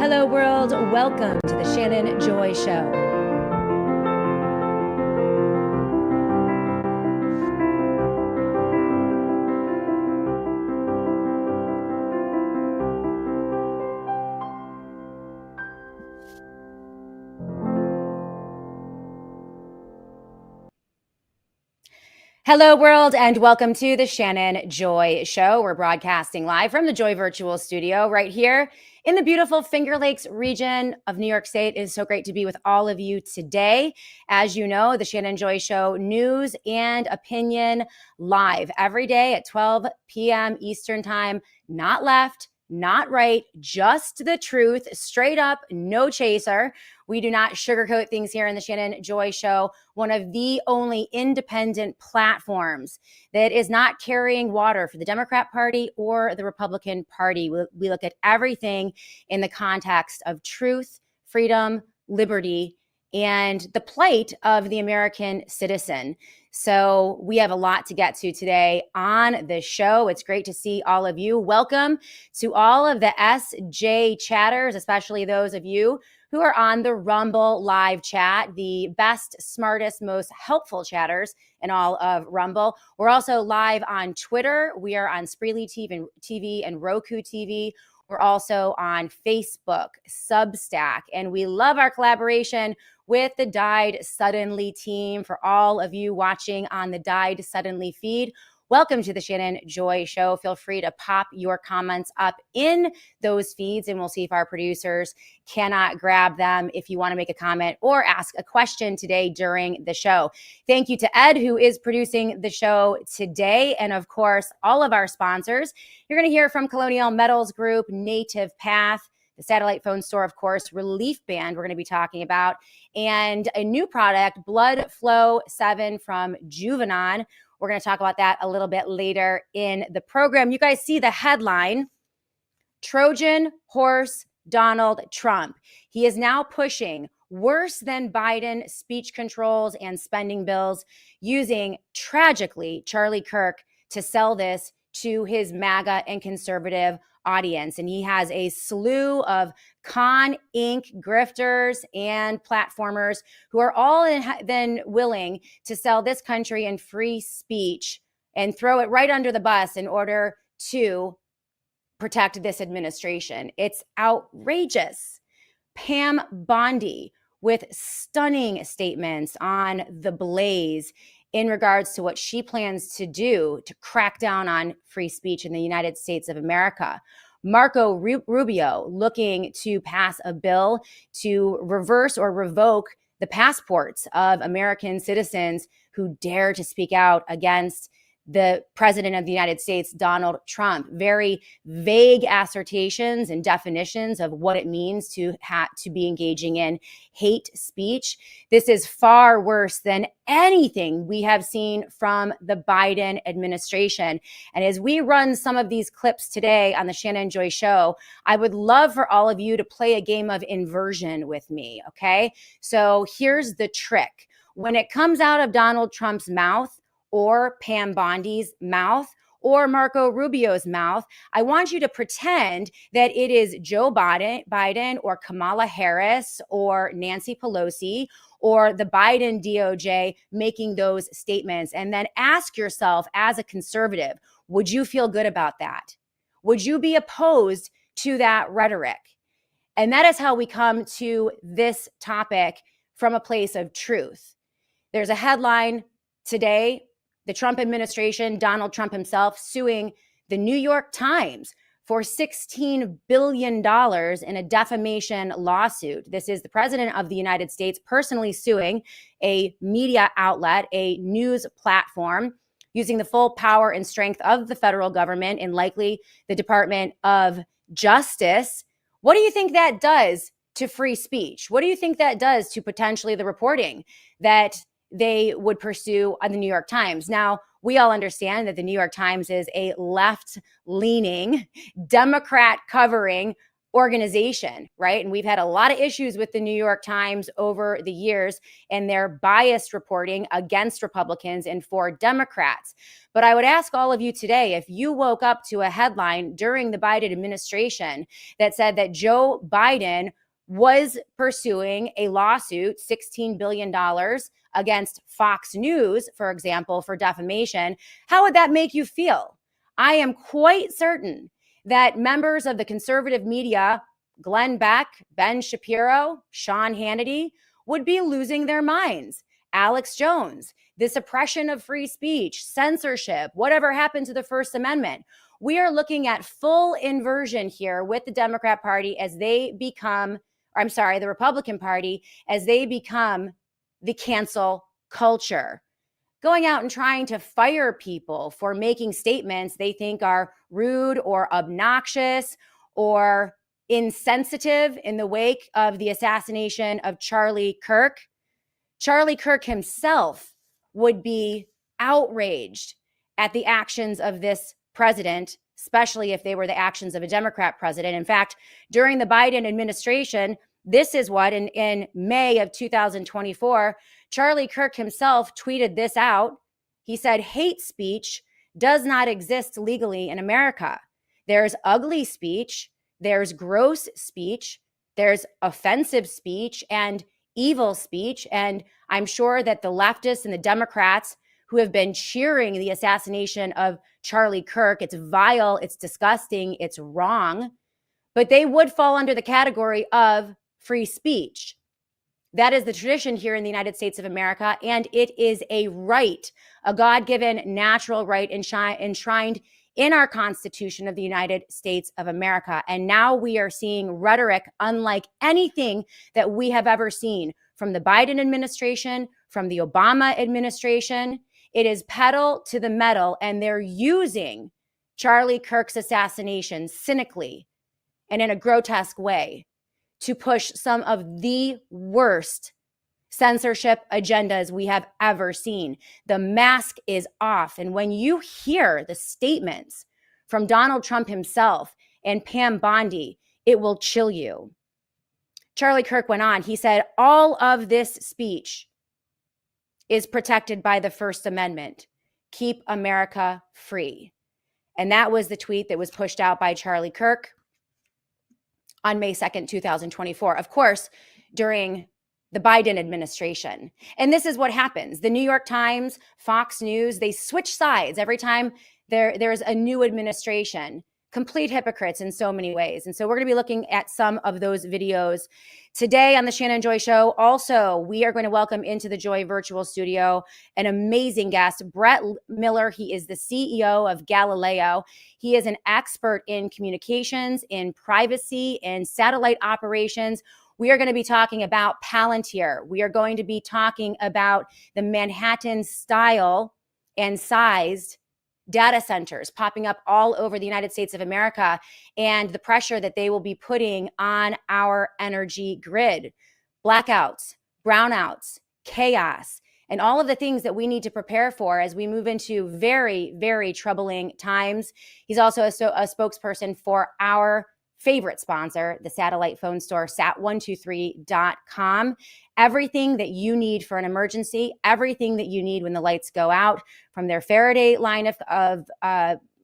Hello, world. Welcome to the Shannon Joy Show. Hello, world, and welcome to the Shannon Joy Show. We're broadcasting live from the Joy Virtual Studio right here in the beautiful Finger Lakes region of New York State. It is so great to be with all of you today. As you know, the Shannon Joy Show, news and opinion live every day at 12 p.m. Eastern Time. Not left, not right, just the truth, straight up, no chaser. We do not sugarcoat things here in the Shannon Joy Show, one of the only independent platforms that is not carrying water for the Democrat Party or the Republican Party. We look at everything in the context of truth, freedom, liberty, and the plight of the American citizen. So we have a lot to get to today on the show. It's great to see all of you. Welcome to all of the SJ chatters, especially those of you who are on the Rumble live chat, the best, smartest, most helpful chatters in all of Rumble. We're also live on Twitter. We are on Spreely TV and Roku TV. We're also on Facebook, Substack, and we love our collaboration with the Died Suddenly team. For all of you watching on the Died Suddenly feed, welcome to the Shannon Joy Show. Feel free to pop your comments up in those feeds, and we'll see if our producers cannot grab them if you want to make a comment or ask a question today during the show. Thank you to Ed, who is producing the show today, and of course, all of our sponsors. You're going to hear from Colonial Metals Group, Native Path, the satellite phone store, of course, Relief Band we're going to be talking about, and a new product, Blood Flow 7 from Juvenon. We're going to talk about that a little bit later in the program. You guys see the headline, Trojan horse Donald Trump. He is now pushing worse than Biden speech controls and spending bills, using, tragically, Charlie Kirk to sell this to his MAGA and conservative audience. And he has a slew of con Inc. grifters and platformers who are all then willing to sell this country and free speech and throw it right under the bus in order to protect this administration. It's outrageous. Pam Bondi with stunning statements on the blaze in regards to what she plans to do to crack down on free speech in the United States of America. Marco Rubio looking to pass a bill to reverse or revoke the passports of American citizens who dare to speak out against the president of the United States, Donald Trump. Very vague assertions and definitions of what it means to be engaging in hate speech. This is far worse than anything we have seen from the Biden administration. And as we run some of these clips today on the Shannon Joy Show, I would love for all of you to play a game of inversion with me, okay? So here's the trick. When it comes out of Donald Trump's mouth, or Pam Bondi's mouth, or Marco Rubio's mouth, I want you to pretend that it is Joe Biden or Kamala Harris or Nancy Pelosi or the Biden DOJ making those statements. And then ask yourself, as a conservative, would you feel good about that? Would you be opposed to that rhetoric? And that is how we come to this topic from a place of truth. There's a headline today: the Trump administration, Donald Trump himself, suing the New York Times for $16 billion in a defamation lawsuit. This is the president of the United States personally suing a media outlet, a news platform, using the full power and strength of the federal government and likely the Department of Justice. What do you think that does to free speech? What do you think that does to potentially the reporting that they would pursue on the New York Times? Now, we all understand that the New York Times is a left-leaning, Democrat-covering organization, right? And we've had a lot of issues with the New York Times over the years and their biased reporting against Republicans and for Democrats. But I would ask all of you today, if you woke up to a headline during the Biden administration that said that Joe Biden was pursuing a lawsuit, $16 billion against Fox News, for example, for defamation, how would that make you feel? I am quite certain that members of the conservative media, Glenn Beck, Ben Shapiro, Sean Hannity, would be losing their minds. Alex Jones, the suppression of free speech, censorship, whatever happened to the First Amendment. We are looking at full inversion here with the Democrat Party as they become, the Republican Party, as they become the cancel culture. Going out and trying to fire people for making statements they think are rude or obnoxious or insensitive in the wake of the assassination of Charlie Kirk. Charlie Kirk himself would be outraged at the actions of this president, especially if they were the actions of a Democrat president. In fact, during the Biden administration, this is what in May of 2024, Charlie Kirk himself tweeted this out. He said, hate speech does not exist legally in America. There's ugly speech, there's gross speech, there's offensive speech and evil speech. And I'm sure that the leftists and the Democrats who have been cheering the assassination of Charlie Kirk, it's vile, it's disgusting, it's wrong, but they would fall under the category of free speech. That is the tradition here in the United States of America, and it is a right, a God-given natural right enshrined in our Constitution of the United States of America. And now we are seeing rhetoric unlike anything that we have ever seen from the Biden administration, from the Obama administration. It is pedal to the metal, and they're using Charlie Kirk's assassination cynically and in a grotesque way to push some of the worst censorship agendas we have ever seen. The mask is off. And when you hear the statements from Donald Trump himself and Pam Bondi, it will chill you. Charlie Kirk went on. He said, all of this speech is protected by the First Amendment. Keep America free. And that was the tweet that was pushed out by Charlie Kirk on May 2nd, 2024, of course, during the Biden administration. And this is what happens. The New York Times, Fox News, they switch sides every time there's a new administration. Complete hypocrites in so many ways. And so we're going to be looking at some of those videos today on the Shannon Joy Show. Also, we are going to welcome into the Joy virtual studio an amazing guest, Brett Miller. He is the CEO of Galileo. He is an expert in communications, in privacy, in satellite operations. We are going to be talking about Palantir. We are going to be talking about the Manhattan style and sized data centers popping up all over the United States of America and the pressure that they will be putting on our energy grid. Blackouts, brownouts, chaos, and all of the things that we need to prepare for as we move into very, very troubling times. He's also a spokesperson for our favorite sponsor, the satellite phone store, sat123.com. Everything that you need for an emergency, everything that you need when the lights go out, from their Faraday line of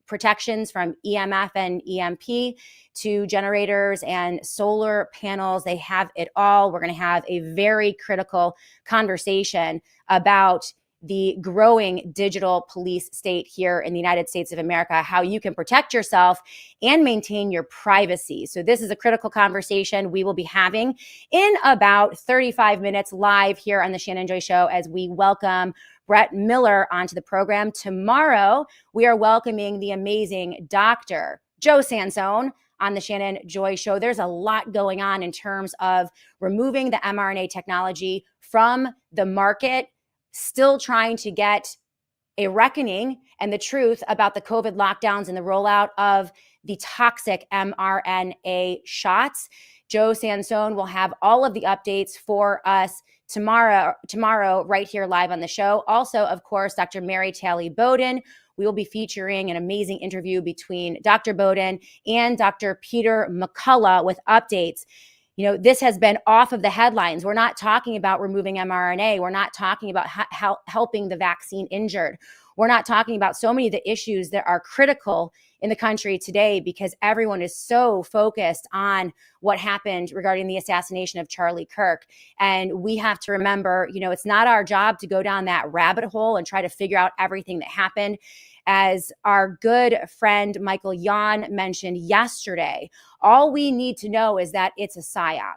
protections from EMF and EMP to generators and solar panels. They have it all. We're going to have a very critical conversation about the growing digital police state here in the United States of America, how you can protect yourself and maintain your privacy. So this is a critical conversation we will be having in about 35 minutes live here on the Shannon Joy Show as we welcome Brett Miller onto the program. Tomorrow, we are welcoming the amazing Dr. Joe Sansone on the Shannon Joy Show. There's a lot going on in terms of removing the mRNA technology from the market, still trying to get a reckoning and the truth about the COVID lockdowns and the rollout of the toxic mRNA shots. Joe Sansone will have all of the updates for us tomorrow right here live on the show. Also, of course, Dr. Mary Talley Bowden we will be featuring an amazing interview between Dr. Bowden and Dr. Peter McCullough with updates. This has been off of the headlines. We're not talking about removing mRNA. We're not talking about helping the vaccine injured. We're not talking about so many of the issues that are critical in the country today because everyone is so focused on what happened regarding the assassination of Charlie Kirk. And we have to remember, it's not our job to go down that rabbit hole and try to figure out everything that happened. As our good friend Michael Yon mentioned yesterday, all we need to know is that it's a psyop.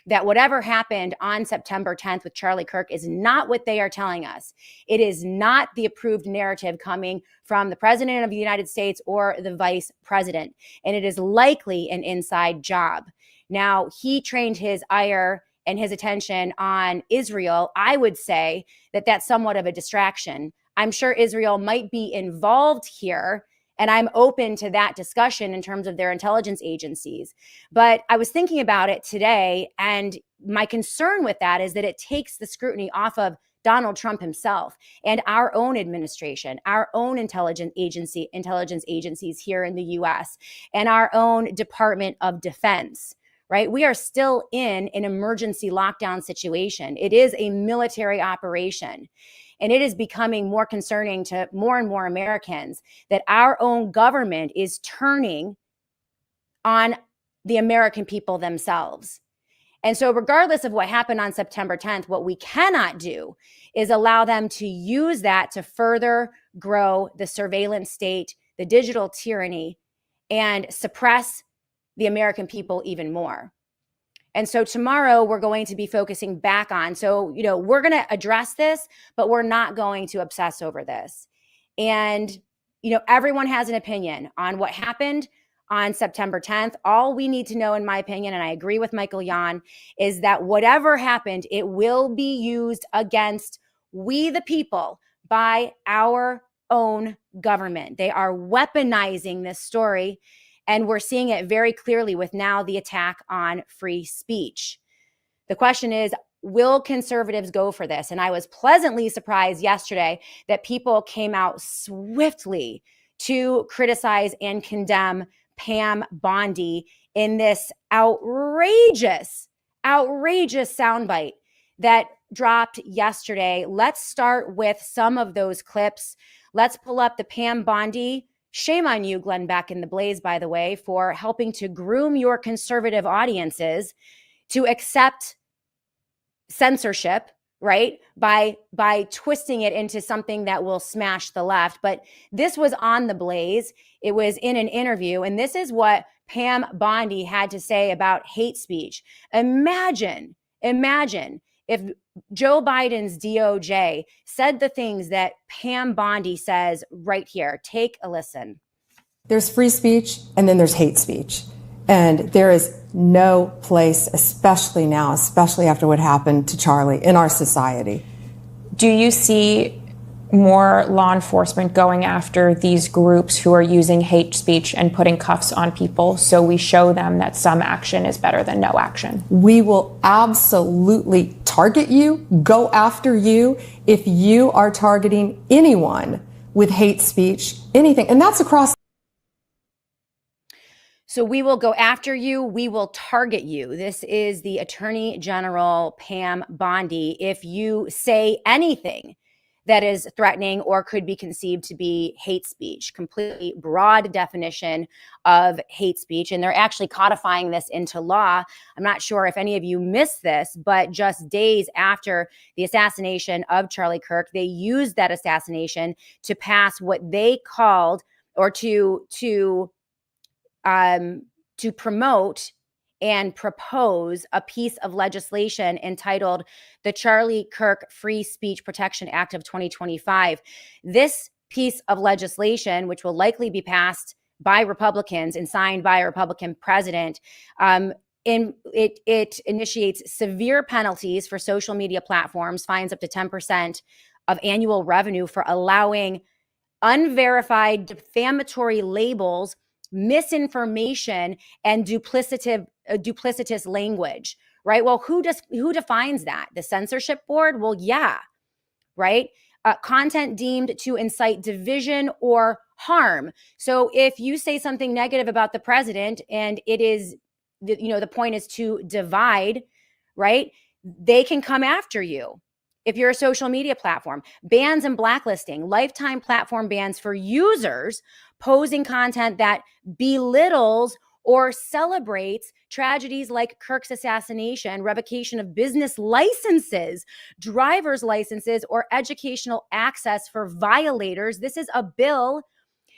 That whatever happened on September 10th with Charlie Kirk is not what they are telling us. It is not the approved narrative coming from the president of the United States or the vice president. And it is likely an inside job. Now, he trained his ire and his attention on Israel. I would say that that's somewhat of a distraction. I'm sure Israel might be involved here, and I'm open to that discussion in terms of their intelligence agencies. But I was thinking about it today, and my concern with that is that it takes the scrutiny off of Donald Trump himself and our own administration, our own intelligence agencies here in the US, and our own Department of Defense. Right? We are still in an emergency lockdown situation. It is a military operation. And it is becoming more concerning to more and more Americans that our own government is turning on the American people themselves. And so regardless of what happened on September 10th, what we cannot do is allow them to use that to further grow the surveillance state, the digital tyranny, and suppress the American people even more. And so tomorrow we're going to be focusing back on, we're going to address this, but we're not going to obsess over this. And, everyone has an opinion on what happened on September 10th. All we need to know, in my opinion, and I agree with Michael Yon, is that whatever happened, it will be used against we the people by our own government. They are weaponizing this story. And we're seeing it very clearly with now the attack on free speech. The question is, will conservatives go for this? And I was pleasantly surprised yesterday that people came out swiftly to criticize and condemn Pam Bondi in this outrageous soundbite that dropped yesterday. Let's start with some of those clips. Let's pull up the Pam Bondi. Shame on you, Glenn Beck and the Blaze, by the way, for helping to groom your conservative audiences to accept censorship, right? By twisting it into something that will smash the left. But this was on the Blaze. It was in an interview. And this is what Pam Bondi had to say about hate speech. Imagine if Joe Biden's DOJ said the things that Pam Bondi says right here. Take a listen. There's free speech and then there's hate speech. And there is no place, especially now, especially after what happened to Charlie, in our society. Do you see more law enforcement going after these groups who are using hate speech and putting cuffs on people so we show them that some action is better than no action? We will absolutely target you, go after you if you are targeting anyone with hate speech, anything. And that's across. So we will go after you. We will target you. This is the Attorney General, Pam Bondi. If you say anything that is threatening or could be conceived to be hate speech, completely broad definition of hate speech. And they're actually codifying this into law. I'm not sure if any of you missed this, but just days after the assassination of Charlie Kirk, they used that assassination to pass what they called, or to promote and propose a piece of legislation entitled the Charlie Kirk Free Speech Protection Act of 2025. This piece of legislation, which will likely be passed by Republicans and signed by a Republican president, it initiates severe penalties for social media platforms, fines up to 10% of annual revenue for allowing unverified defamatory labels, misinformation, and duplicitous language, right? Well, who defines that? The censorship board? Well, yeah, right? content deemed to incite division or harm. So if you say something negative about the president and it is, the point is to divide, right? They can come after you. If you're a social media platform, bans and blacklisting, lifetime platform bans for users posing content that belittles or celebrates tragedies like Kirk's assassination, revocation of business licenses, driver's licenses, or educational access for violators. This is a bill.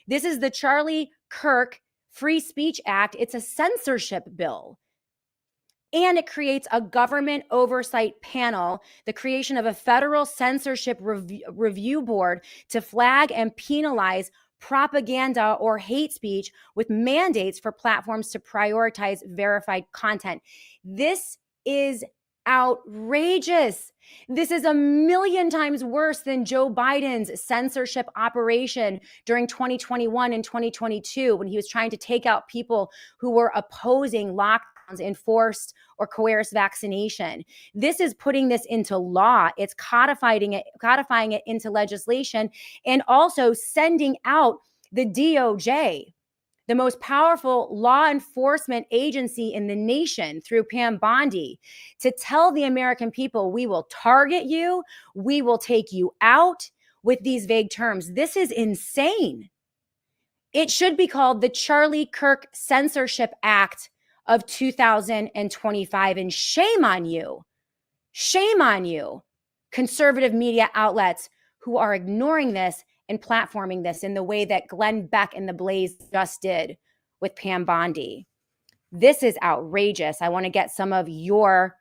This is the Charlie Kirk Free Speech Act. It's a censorship bill. And it creates a government oversight panel, the creation of a federal censorship review board to flag and penalize propaganda or hate speech with mandates for platforms to prioritize verified content. This is outrageous. This is a million times worse than Joe Biden's censorship operation during 2021 and 2022 when he was trying to take out people who were opposing lockdowns, enforced or coerced vaccination. This is putting this into law. It's codifying it into legislation, and also sending out the DOJ, the most powerful law enforcement agency in the nation, through Pam Bondi, to tell the American people, we will target you, we will take you out, with these vague terms. This is insane. It should be called the Charlie Kirk Censorship Act of 2025. And shame on you, conservative media outlets who are ignoring this and platforming this in the way that Glenn Beck and the Blaze just did with Pam Bondi. This is outrageous. I want to get some of your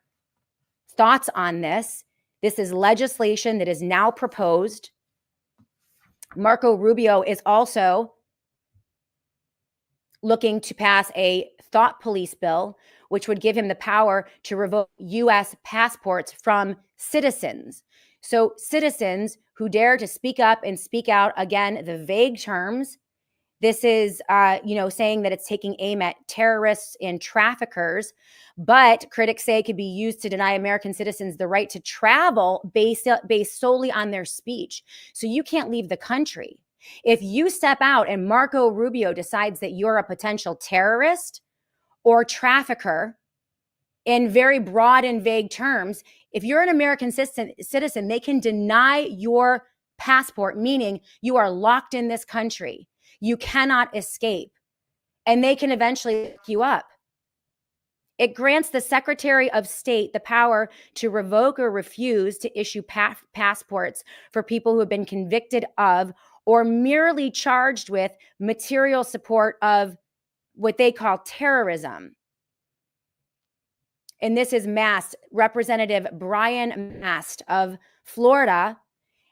thoughts on this. This is legislation that is now proposed. Marco Rubio is also looking to pass a thought police bill, which would give him the power to revoke U.S. passports from citizens. So citizens who dare to speak up and speak out, again, the vague terms. This is, saying that it's taking aim at terrorists and traffickers, but critics say it could be used to deny American citizens the right to travel based solely on their speech. So you can't leave the country. If you step out and Marco Rubio decides that you're a potential terrorist or trafficker, in very broad and vague terms, if you're an American citizen, they can deny your passport, meaning you are locked in this country. You cannot escape, and they can eventually lock you up. It grants the Secretary of State the power to revoke or refuse to issue passports for people who have been convicted of or merely charged with material support of what they call terrorism. And this is Mast. Representative Brian Mast of Florida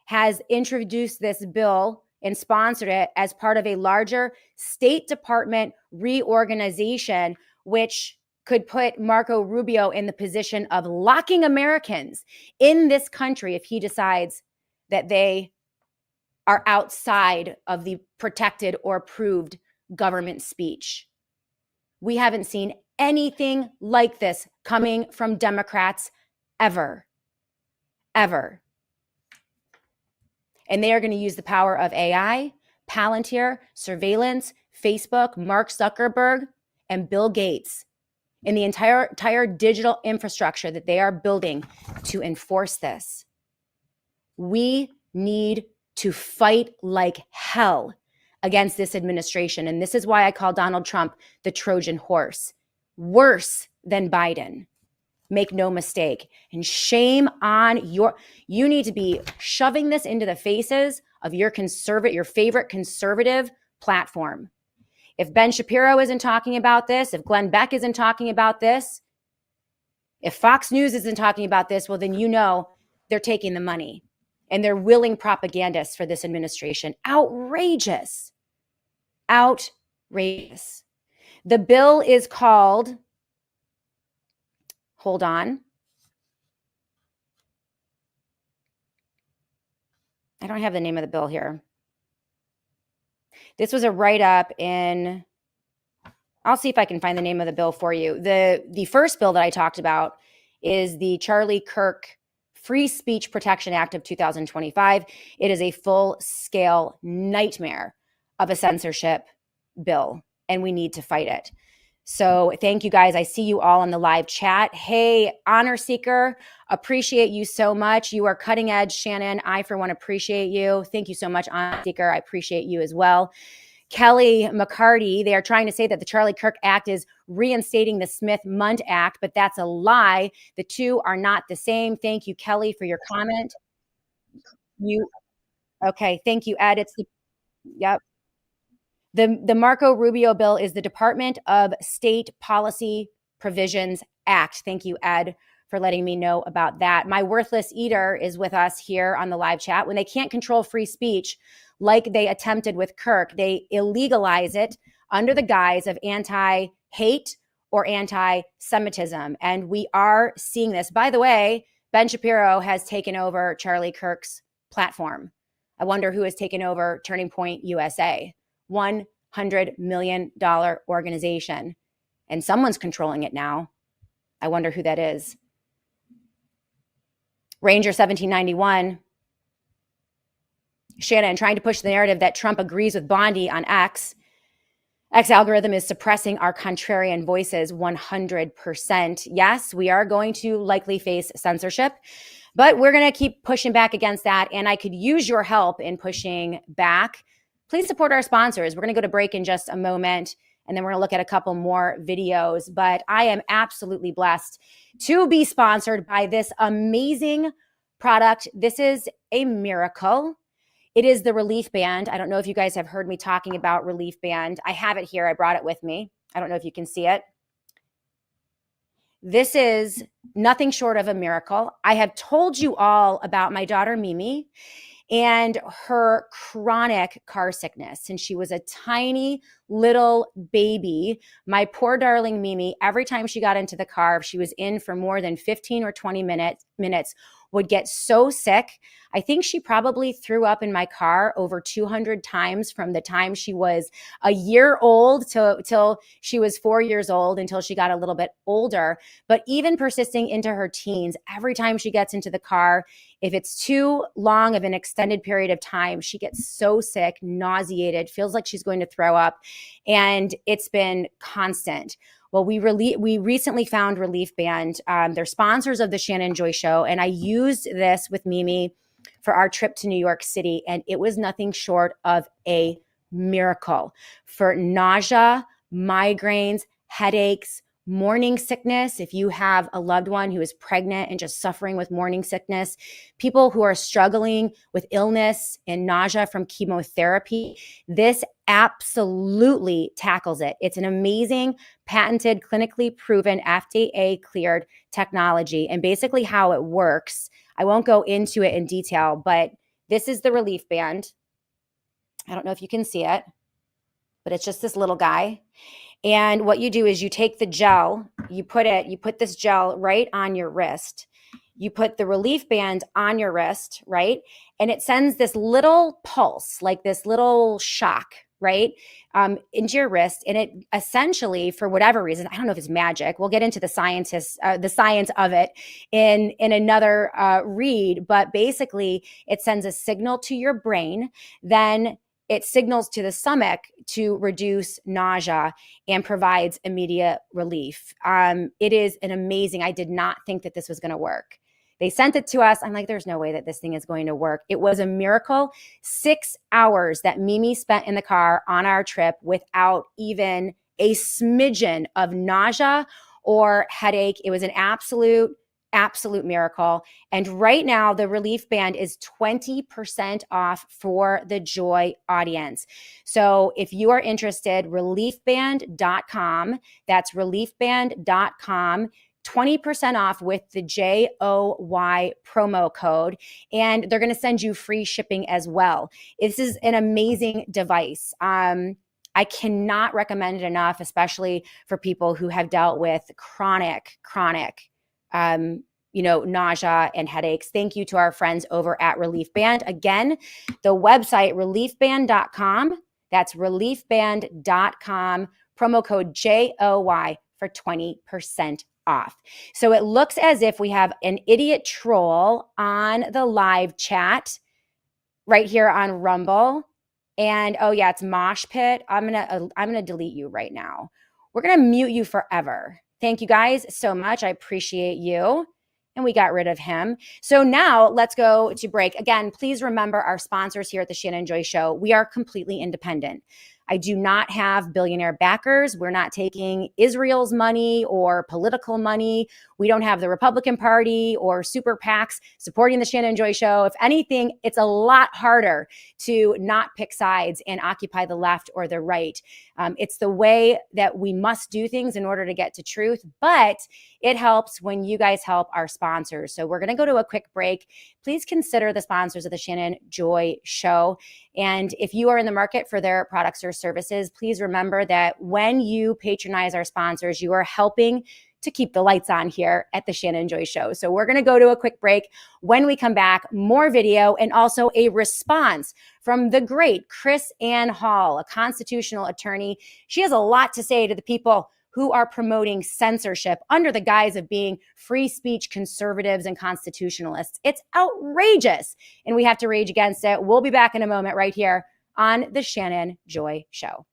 has introduced this bill and sponsored it as part of a larger State Department reorganization, which could put Marco Rubio in the position of locking Americans in this country if he decides that they are outside of the protected or approved government speech. We haven't seen anything like this coming from Democrats ever. And they are going to use the power of AI, Palantir, surveillance, Facebook, Mark Zuckerberg, and Bill Gates in the entire digital infrastructure that they are building to enforce this. We need to fight like hell against this administration. And this is why I call Donald Trump the Trojan horse. Worse than Biden. Make no mistake. And shame on you need to be shoving this into the faces of your favorite conservative platform. If Ben Shapiro isn't talking about this, if Glenn Beck isn't talking about this, if Fox News isn't talking about this, well, then they're taking the money and they're willing propagandists for this administration. Outrageous. The bill is called, hold on. I don't have the name of the bill here. This was a write-up in, I'll see if I can find the name of the bill for you. The first bill that I talked about is the Charlie Kirk Free Speech Protection Act of 2025. It is a full-scale nightmare of a censorship bill, and we need to fight it. So thank you guys. I see you all in the live chat. Hey, Honor Seeker, appreciate you so much. You are cutting edge, Shannon. I, for one, appreciate you. Thank you so much, Honor Seeker. I appreciate you as well. Kelly McCarty, they are trying to say that the Charlie Kirk Act is reinstating the Smith-Mundt Act, but that's a lie. The two are not the same. Thank you, Kelly, for your comment. Okay, thank you, Ed. Yep. The Marco Rubio bill is the Department of State Policy Provisions Act. Thank you, Ed, for letting me know about that. My Worthless Eater is with us here on the live chat. When they can't control free speech, like they attempted with Kirk, they illegalize it under the guise of anti-hate or anti-Semitism. And we are seeing this. By the way, Ben Shapiro has taken over Charlie Kirk's platform. I wonder who has taken over Turning Point USA. $100 million organization. And someone's controlling it now. I wonder who that is. Ranger 1791. Shannon, trying to push the narrative that Trump agrees with Bondi on X. X algorithm is suppressing our contrarian voices 100%. Yes, we are going to likely face censorship, but we're going to keep pushing back against that. And I could use your help in pushing back. Please support our sponsors. We're going to go to break in just a moment, and then we're going to look at a couple more videos. But I am absolutely blessed to be sponsored by this amazing product. This is a miracle. It is the Relief Band. I don't know if you guys have heard me talking about Relief Band. I have it here. I brought it with me. I don't know if you can see it. This is nothing short of a miracle. I have told you all about my daughter, Mimi, and her chronic car sickness since she was a tiny little baby. My poor darling Mimi, every time she got into the car, if she was in for more than 15 or 20 minutes, would get so sick. I think she probably threw up in my car over 200 times from the time she was a year old till she was 4 years old, until she got a little bit older. But even persisting into her teens, every time she gets into the car, if it's too long of an extended period of time, she gets so sick, nauseated, feels like she's going to throw up. And it's been constant. Well, we recently found Relief Band. They're sponsors of the Shannon Joy Show. And I used this with Mimi for our trip to New York City. And it was nothing short of a miracle for nausea, migraines, headaches, morning sickness. If you have a loved one who is pregnant and just suffering with morning sickness, people who are struggling with illness and nausea from chemotherapy, this absolutely tackles it. It's an amazing, patented, clinically proven, FDA cleared technology. And basically how it works, I won't go into it in detail, but this is the Relief Band. I don't know if you can see it, but it's just this little guy. And what you do is you take the gel, you put this gel right on your wrist. You put the Relief Band on your wrist, right? And it sends this little pulse, like this little shock, right, into your wrist. And it essentially, for whatever reason, I don't know if it's magic. We'll get into the science of it in another read. But basically, it sends a signal to your brain. Then it signals to the stomach to reduce nausea and provides immediate relief. It is an amazing, I did not think that this was going to work. They sent it to us. I'm like, there's no way that this thing is going to work. It was a miracle. 6 hours that Mimi spent in the car on our trip without even a smidgen of nausea or headache. It was an absolute miracle. And right now, the Relief Band is 20% off for the Joy audience. So if you are interested, reliefband.com, that's reliefband.com, 20% off with the JOY promo code, and they're going to send you free shipping as well. This is an amazing device. I cannot recommend it enough, especially for people who have dealt with chronic nausea and headaches. Thank you to our friends over at Relief Band. Again, the website, reliefband.com. That's reliefband.com. Promo code JOY for 20% off. So it looks as if we have an idiot troll on the live chat right here on Rumble. And oh yeah, it's Mosh Pit. I'm gonna delete you right now. We're gonna mute you forever. Thank you guys so much. I appreciate you. And we got rid of him. So now let's go to break. Again, please remember our sponsors here at the Shannon Joy Show. We are completely independent. I do not have billionaire backers. We're not taking Israel's money or political money. We don't have the Republican Party or super PACs supporting the Shannon Joy Show. If anything, it's a lot harder to not pick sides and occupy the left or the right. It's the way that we must do things in order to get to truth, but it helps when you guys help our sponsors. So we're going to go to a quick break. Please consider the sponsors of the Shannon Joy Show. And if you are in the market for their products or services, please remember that when you patronize our sponsors, you are helping to keep the lights on here at the Shannon Joy Show. So we're going to go to a quick break. When we come back, more video and also a response from the great Chris Ann Hall, a constitutional attorney. She has a lot to say to the people who are promoting censorship under the guise of being free speech conservatives and constitutionalists. It's outrageous, and we have to rage against it. We'll be back in a moment right here on the Shannon Joy Show.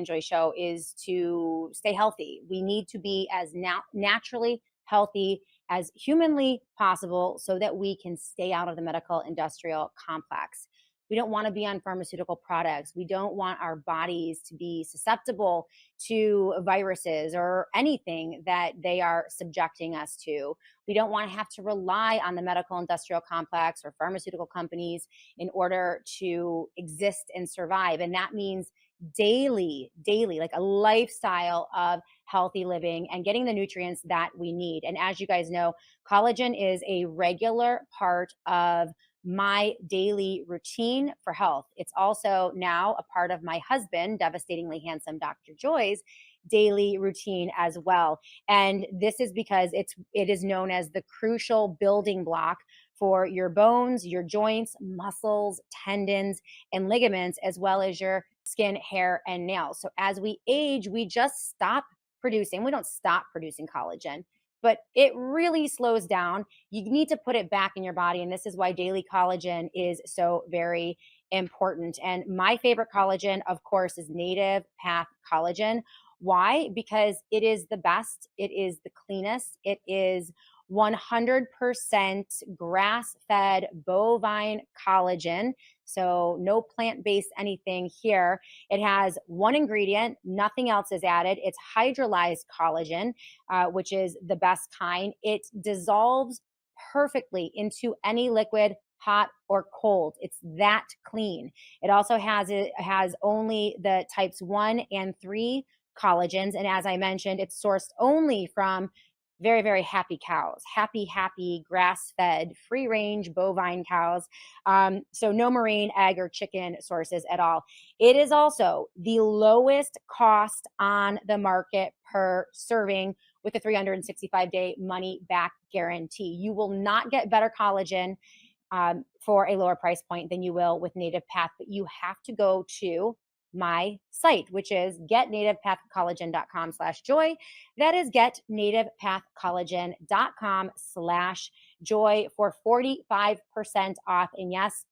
Joy Show is to stay healthy. We need to be as naturally healthy as humanly possible so that we can stay out of the medical industrial complex. We don't want to be on pharmaceutical products. We don't want our bodies to be susceptible to viruses or anything that they are subjecting us to. We don't want to have to rely on the medical industrial complex or pharmaceutical companies in order to exist and survive. And that means daily, like a lifestyle of healthy living and getting the nutrients that we need. And as you guys know, collagen is a regular part of my daily routine for health. It's also now a part of my husband, devastatingly handsome Dr. Joy's daily routine as well. And this is because it is known as the crucial building block for your bones, your joints, muscles, tendons, and ligaments, as well as your skin, hair, and nails. So as we age, we just stop producing. We don't stop producing collagen, but it really slows down. You need to put it back in your body. And this is why daily collagen is so very important. And my favorite collagen, of course, is Native Path Collagen. Why? Because it is the best. It is the cleanest. It is 100% grass-fed bovine collagen. So no plant-based anything here. It has one ingredient, nothing else is added. It's hydrolyzed collagen, which is the best kind. It dissolves perfectly into any liquid, hot or cold. It's that clean. It also has only the types 1 and 3 collagens. And as I mentioned, it's sourced only from very, very happy cows, happy, grass-fed, free-range bovine cows. So no marine, egg, or chicken sources at all. It is also the lowest cost on the market per serving with a 365-day money-back guarantee. You will not get better collagen for a lower price point than you will with Native Path, but you have to go to my site, which is getnativepathcollagen.com/joy. That is getnativepathcollagen.com/joy for 45% off. And yes,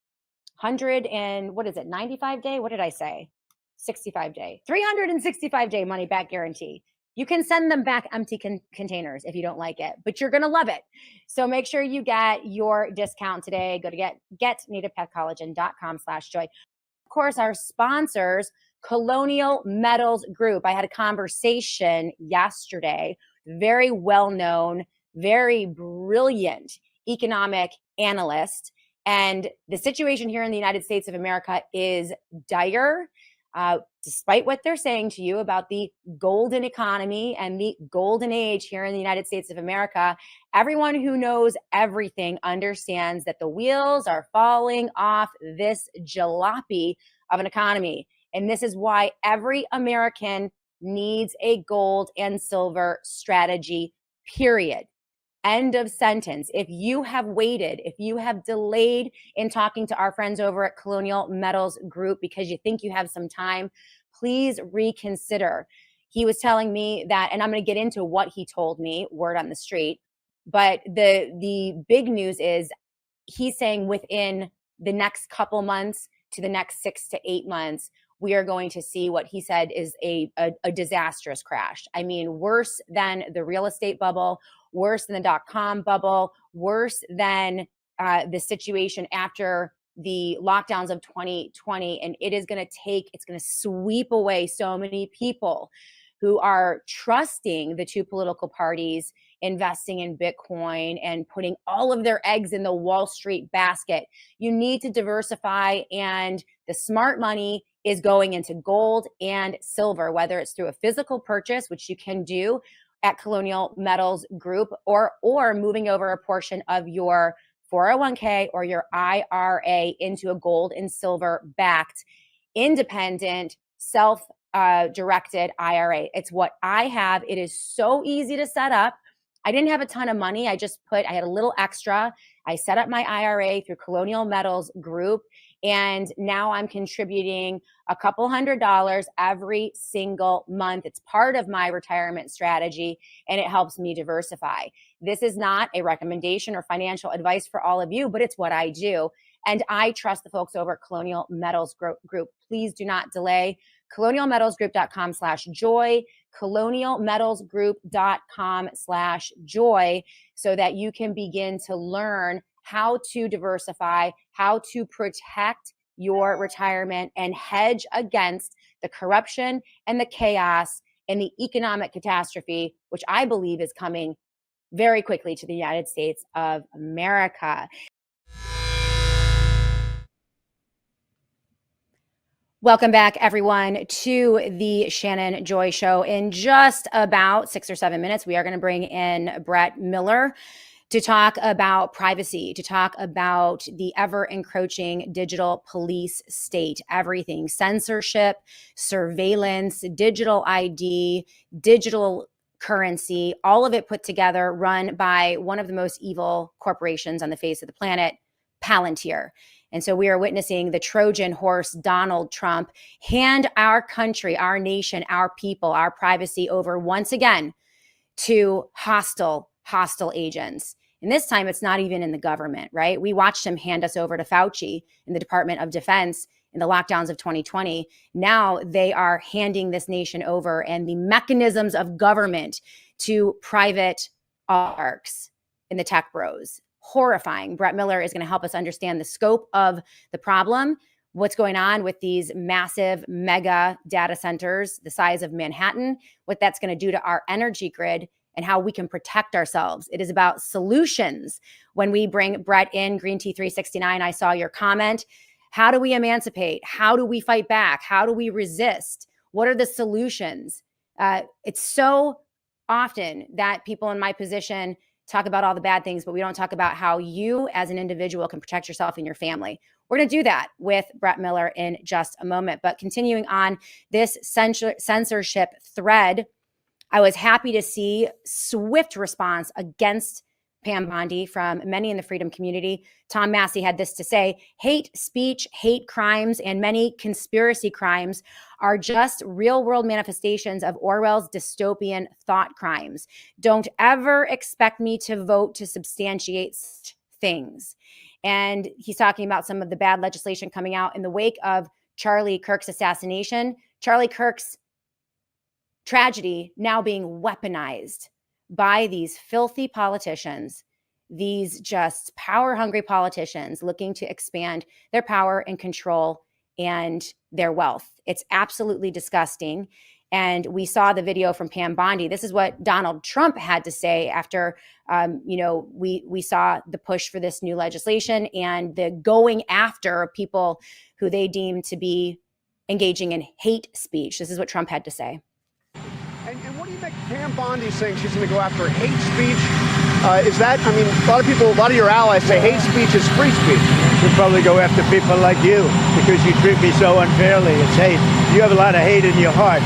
95 day? What did I say? 65 day, 365 day money back guarantee. You can send them back empty containers if you don't like it, but you're going to love it. So make sure you get your discount today. Go to getnativepathcollagen.com/joy. Of course, our sponsors, Colonial Metals Group. I had a conversation yesterday, very well-known, very brilliant economic analyst. And the situation here in the United States of America is dire. Despite what they're saying to you about the golden economy and the golden age here in the United States of America, everyone who knows everything understands that the wheels are falling off this jalopy of an economy. And this is why every American needs a gold and silver strategy, period. End of sentence. If you have waited, if you have delayed in talking to our friends over at Colonial Metals Group because you think you have some time, please reconsider. He was telling me that, and I'm going to get into what he told me, word on the street, but the big news is he's saying within the next couple months to the next 6 to 8 months, we are going to see what he said is a disastrous crash. I mean, worse than the real estate bubble, worse than the dot-com bubble, worse than the situation after the lockdowns of 2020. And it is going to sweep away so many people who are trusting the two political parties, investing in Bitcoin and putting all of their eggs in the Wall Street basket. You need to diversify, and the smart money is going into gold and silver, whether it's through a physical purchase, which you can do at Colonial Metals Group, or moving over a portion of your 401k or your IRA into a gold and silver backed, independent, self-directed IRA. It's what I have. It is so easy to set up. I didn't have a ton of money. I had a little extra. I set up my IRA through Colonial Metals Group, and now I'm contributing a couple $100 every single month. It's part of my retirement strategy, and it helps me diversify. This is not a recommendation or financial advice for all of you, but it's what I do. And I trust the folks over at Colonial Metals Group. Please do not delay. colonialmetalsgroup.com/joy, colonialmetalsgroup.com/joy, so that you can begin to learn how to diversify, how to protect your retirement and hedge against the corruption and the chaos and the economic catastrophe, which I believe is coming very quickly to the United States of America. Welcome back, everyone, to the Shannon Joy Show. In just about 6 or 7 minutes, we are going to bring in Brett Miller to talk about privacy, to talk about the ever-encroaching digital police state, everything, censorship, surveillance, digital ID, digital currency, all of it put together, run by one of the most evil corporations on the face of the planet, Palantir. And so we are witnessing the Trojan horse, Donald Trump, hand our country, our nation, our people, our privacy over once again to hostile agents. And this time it's not even in the government, right? We watched him hand us over to Fauci in the Department of Defense in the lockdowns of 2020. Now they are handing this nation over and the mechanisms of government to private oligarchs in the tech bros. Horrifying. Brett Miller is going to help us understand the scope of the problem, what's going on with these massive mega data centers the size of Manhattan, what that's going to do to our energy grid, and how we can protect ourselves. It is about solutions. When we bring Brett in, Green Tea 369, I saw your comment. How do we emancipate? How do we fight back? How do we resist? What are the solutions? It's so often that people in my position talk about all the bad things, but we don't talk about how you as an individual can protect yourself and your family. We're going to do that with Brett Miller in just a moment. But continuing on this censorship thread, I was happy to see swift response against Pam Bondi from many in the freedom community. Tom Massey had this to say: hate speech, hate crimes, and many conspiracy crimes are just real world manifestations of Orwell's dystopian thought crimes. Don't ever expect me to vote to substantiate such things. And he's talking about some of the bad legislation coming out in the wake of Charlie Kirk's assassination. Charlie Kirk's tragedy now being weaponized by these filthy politicians, these just power-hungry politicians looking to expand their power and control and their wealth. It's absolutely disgusting. And we saw the video from Pam Bondi. This is what Donald Trump had to say after, we saw the push for this new legislation and the going after people who they deem to be engaging in hate speech. This is what Trump had to say. And what do you make Pam Bondi saying she's going to go after hate speech? Is that, I mean, a lot of your allies say hate speech is free speech. She'll probably go after people like you because you treat me so unfairly. It's hate. You have a lot of hate in your heart.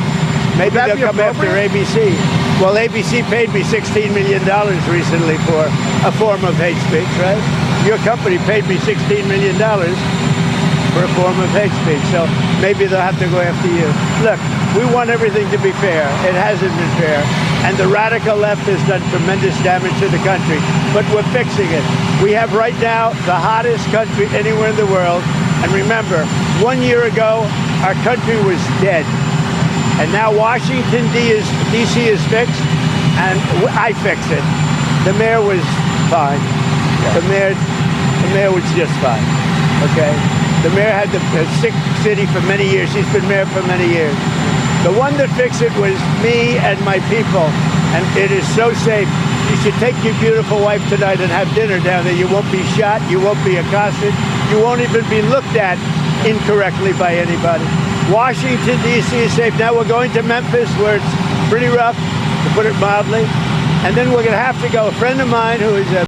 Maybe they'll come after ABC. Well, ABC paid me $16 million recently for a form of hate speech, right? Your company paid me $16 million for a form of hate speech, so maybe they'll have to go after you. Look, we want everything to be fair. It hasn't been fair. And the radical left has done tremendous damage to the country, but we're fixing it. We have right now the hottest country anywhere in the world. And remember, 1 year ago, our country was dead. And now Washington, D.C. is fixed, and I fixed it. The mayor was fine. The mayor was just fine, okay? The mayor had a sick city for many years. He's been mayor for many years. The one that fixed it was me and my people, and it is so safe. You should take your beautiful wife tonight and have dinner down there. You won't be shot, you won't be accosted, you won't even be looked at incorrectly by anybody. Washington, D.C. is safe. Now we're going to Memphis, where it's pretty rough, to put it mildly. And then we're going to have to go. A friend of mine who is a...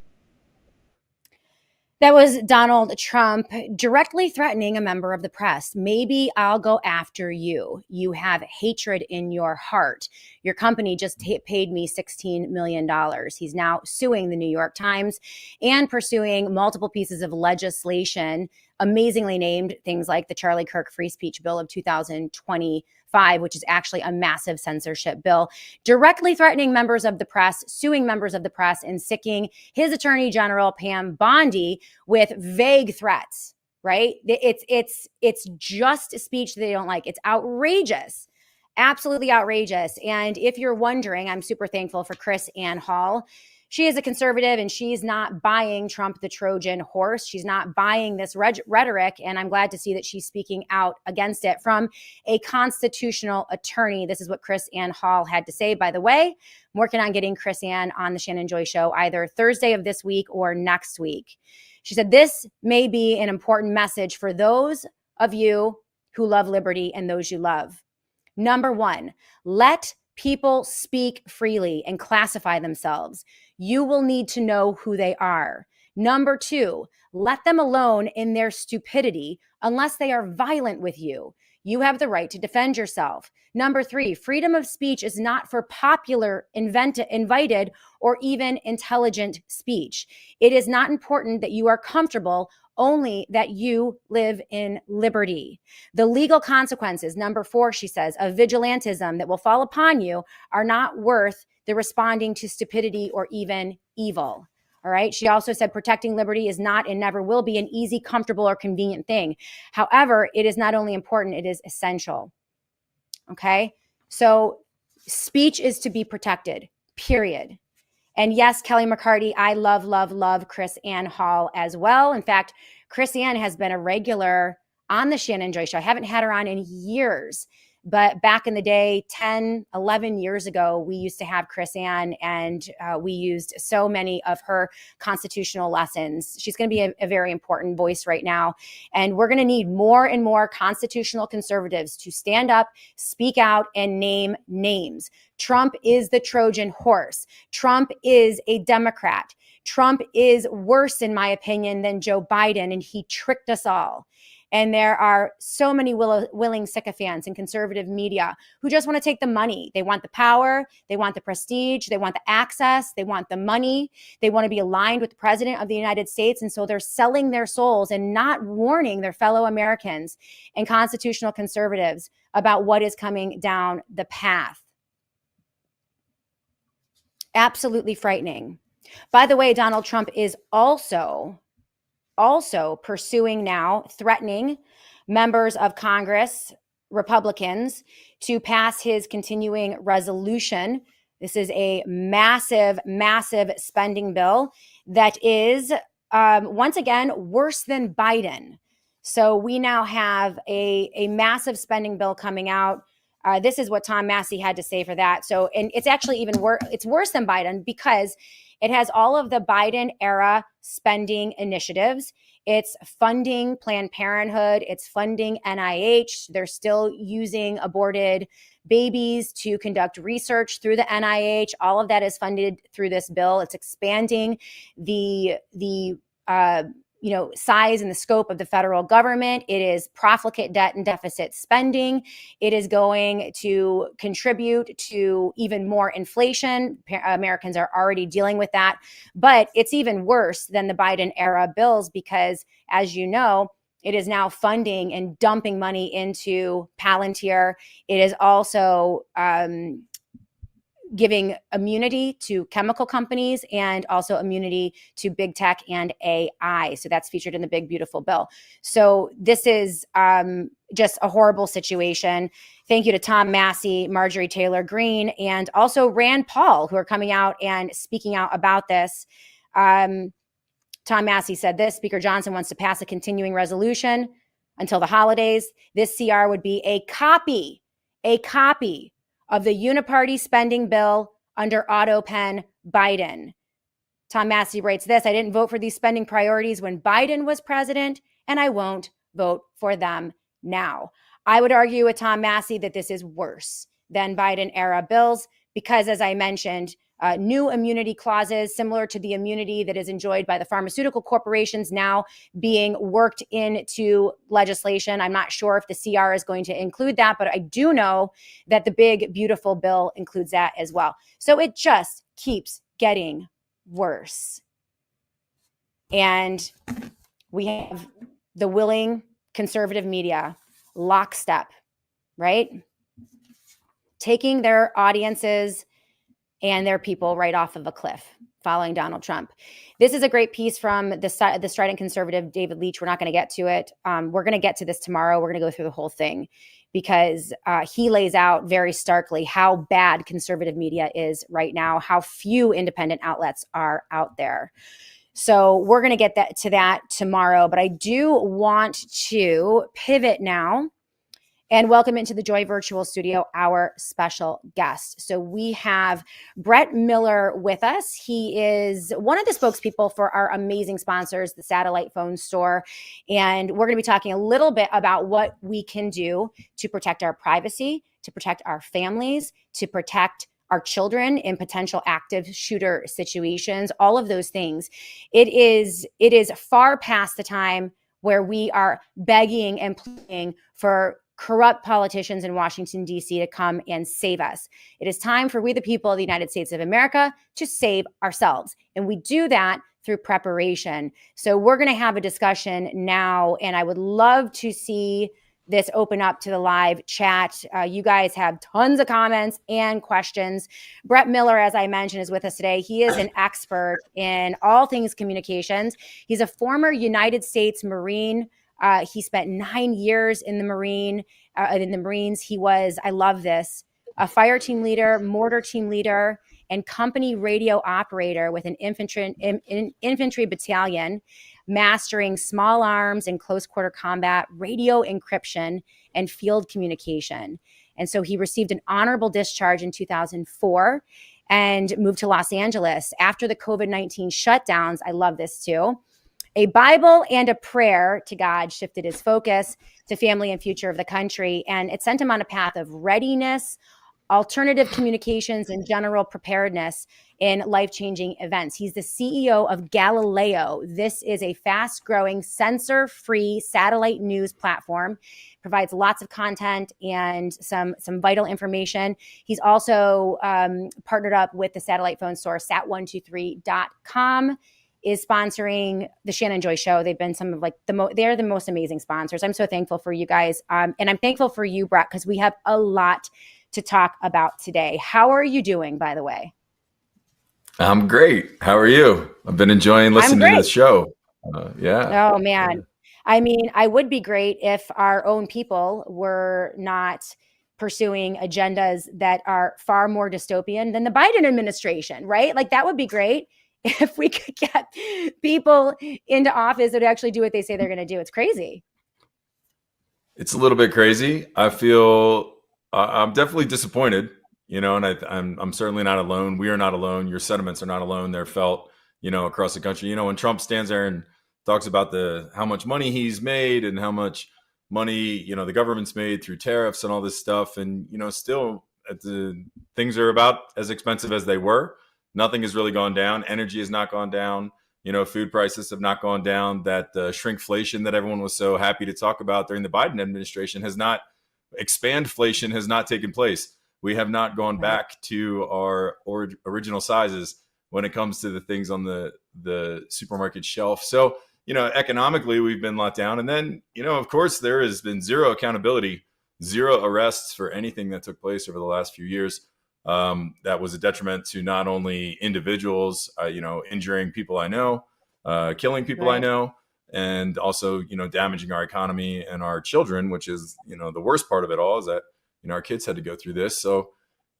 That was Donald Trump directly threatening a member of the press. Maybe I'll go after you. You have hatred in your heart. Your company just paid me $16 million. He's now suing the New York Times and pursuing multiple pieces of legislation, amazingly named things like the Charlie Kirk Free Speech Bill of 2025, which is actually a massive censorship bill, directly threatening members of the press, suing members of the press, and sicking his Attorney General, Pam Bondi, with vague threats, right? It's just a speech that they don't like. It's outrageous, absolutely outrageous. And if you're wondering, I'm super thankful for Chris Ann Hall. She is a conservative and she's not buying Trump the Trojan horse. She's not buying this rhetoric. And I'm glad to see that she's speaking out against it from a constitutional attorney. This is what Chris Ann Hall had to say. By the way, I'm working on getting Chris Ann on the Shannon Joy Show either Thursday of this week or next week. She said, this may be an important message for those of you who love liberty and those you love. Number one, let people speak freely and classify themselves. You will need to know who they are. Number two, let them alone in their stupidity unless they are violent with you. You have the right to defend yourself. Number three, freedom of speech is not for popular, invited, or even intelligent speech. It is not important that you are comfortable, only that you live in liberty. The legal consequences, number four, she says, of vigilantism that will fall upon you are not worth the responding to stupidity or even evil. All right. She also said protecting liberty is not and never will be an easy, comfortable, or convenient thing. However, it is not only important, it is essential. Okay. So speech is to be protected, period. And yes, Kelly McCarty, I love Chris Ann Hall as well. In fact, Chris Ann has been a regular on the Shannon Joy Show. I haven't had her on in years. But back in the day, 10, 11 years ago, we used to have Chris Ann, and we used so many of her constitutional lessons. She's going to be a very important voice right now. And we're going to need more and more constitutional conservatives to stand up, speak out, and name names. Trump is the Trojan horse. Trump is a Democrat. Trump is worse, in my opinion, than Joe Biden, and he tricked us all. And there are so many willing sycophants in conservative media who just want to take the money. They want the power. They want the prestige. They want the access. They want the money. They want to be aligned with the president of the United States. And so they're selling their souls and not warning their fellow Americans and constitutional conservatives about what is coming down the path. Absolutely frightening. By the way, Donald Trump is also pursuing now, threatening members of Congress, Republicans, to pass his continuing resolution. This is a massive spending bill that is, once again, worse than Biden. So we now have a massive spending bill coming out. This is what Tom Massey had to say for that. So, and it's actually even worse. It's worse than Biden because it has all of the Biden era spending initiatives. It's funding Planned Parenthood. It's funding NIH. They're still using aborted babies to conduct research through the NIH. All of that is funded through this bill. It's expanding the size and the scope of the federal government. It is profligate debt and deficit spending. It is going to contribute to even more inflation. Americans are already dealing with that, but it's even worse than the Biden era bills because, as you know, it is now funding and dumping money into Palantir. It is also giving immunity to chemical companies and also immunity to big tech and AI. So that's featured in the big, beautiful bill. So this is just a horrible situation. Thank you to Tom Massey, Marjorie Taylor Greene, and also Rand Paul, who are coming out and speaking out about this. Tom Massey said this: Speaker Johnson wants to pass a continuing resolution until the holidays. This CR would be a copy of the uniparty spending bill under auto pen Biden. Tom Massey writes this: I didn't vote for these spending priorities when Biden was president, and I won't vote for them now. I would argue with Tom Massey that this is worse than Biden era bills because, as I mentioned, new immunity clauses similar to the immunity that is enjoyed by the pharmaceutical corporations now being worked into legislation. I'm not sure if the CR is going to include that, but I do know that the big, beautiful bill includes that as well. So it just keeps getting worse. And we have the willing conservative media lockstep, right? Taking their audiences and their people right off of a cliff following Donald Trump. This is a great piece from the strident conservative David Leach. We're not going to get to it. We're going to get to this tomorrow. We're going to go through the whole thing because he lays out very starkly how bad conservative media is right now, how few independent outlets are out there. So we're going to get to that tomorrow. But I do want to pivot now and welcome into the Joy Virtual Studio our special guest. So we have Brett Miller with us. He is one of the spokespeople for our amazing sponsors, the Satellite Phone Store. And we're going to be talking a little bit about what we can do to protect our privacy, to protect our families, to protect our children in potential active shooter situations, all of those things. It is far past the time where we are begging and pleading for corrupt politicians in Washington, D.C. to come and save us. It is time for we, the people of the United States of America, to save ourselves. And we do that through preparation. So we're going to have a discussion now, and I would love to see this open up to the live chat. You guys have tons of comments and questions. Brett Miller, as I mentioned, is with us today. He is an expert in all things communications. He's a former United States Marine. He spent 9 years in the Marines. He was, I love this, a fire team leader, mortar team leader, and company radio operator with an infantry battalion, mastering small arms and close quarter combat, radio encryption, and field communication. And so he received an honorable discharge in 2004 and moved to Los Angeles after the COVID-19 shutdowns. I love this too. A Bible and a prayer to God shifted his focus to family and future of the country, and it sent him on a path of readiness, alternative communications, and general preparedness in life-changing events. He's the CEO of Galileo. This is a fast-growing, censor-free satellite news platform. Provides lots of content and some vital information. He's also partnered up with the satellite phone store, sat123.com. is sponsoring the Shannon Joy Show. They've been some of they're the most amazing sponsors. I'm so thankful for you guys. And I'm thankful for you, Brett, because we have a lot to talk about today. How are you doing, by the way? I'm great. How are you? I've been enjoying listening to the show. Yeah. Oh, man. I mean, I would be great if our own people were not pursuing agendas that are far more dystopian than the Biden administration, right? Like, that would be great if we could get people into office that actually do what they say they're going to do. It's crazy. It's a little bit crazy. I feel I'm definitely disappointed, and I'm certainly not alone. We are not alone. Your sentiments are not alone. They're felt, across the country. When Trump stands there and talks about how much money he's made and how much money, the government's made through tariffs and all this stuff. And, still things are about as expensive as they were. Nothing has really gone down. Energy has not gone down. food prices have not gone down, that the shrinkflation that everyone was so happy to talk about during the Biden administration expandflation has not taken place. We have not gone back to our original sizes when it comes to the things on the supermarket shelf. So, economically, we've been locked down. And then, of course, there has been zero accountability, zero arrests for anything that took place over the last few years. That was a detriment to not only individuals, injuring people I know, killing people I know, and also, damaging our economy and our children, which is, the worst part of it all, is that, our kids had to go through this. So,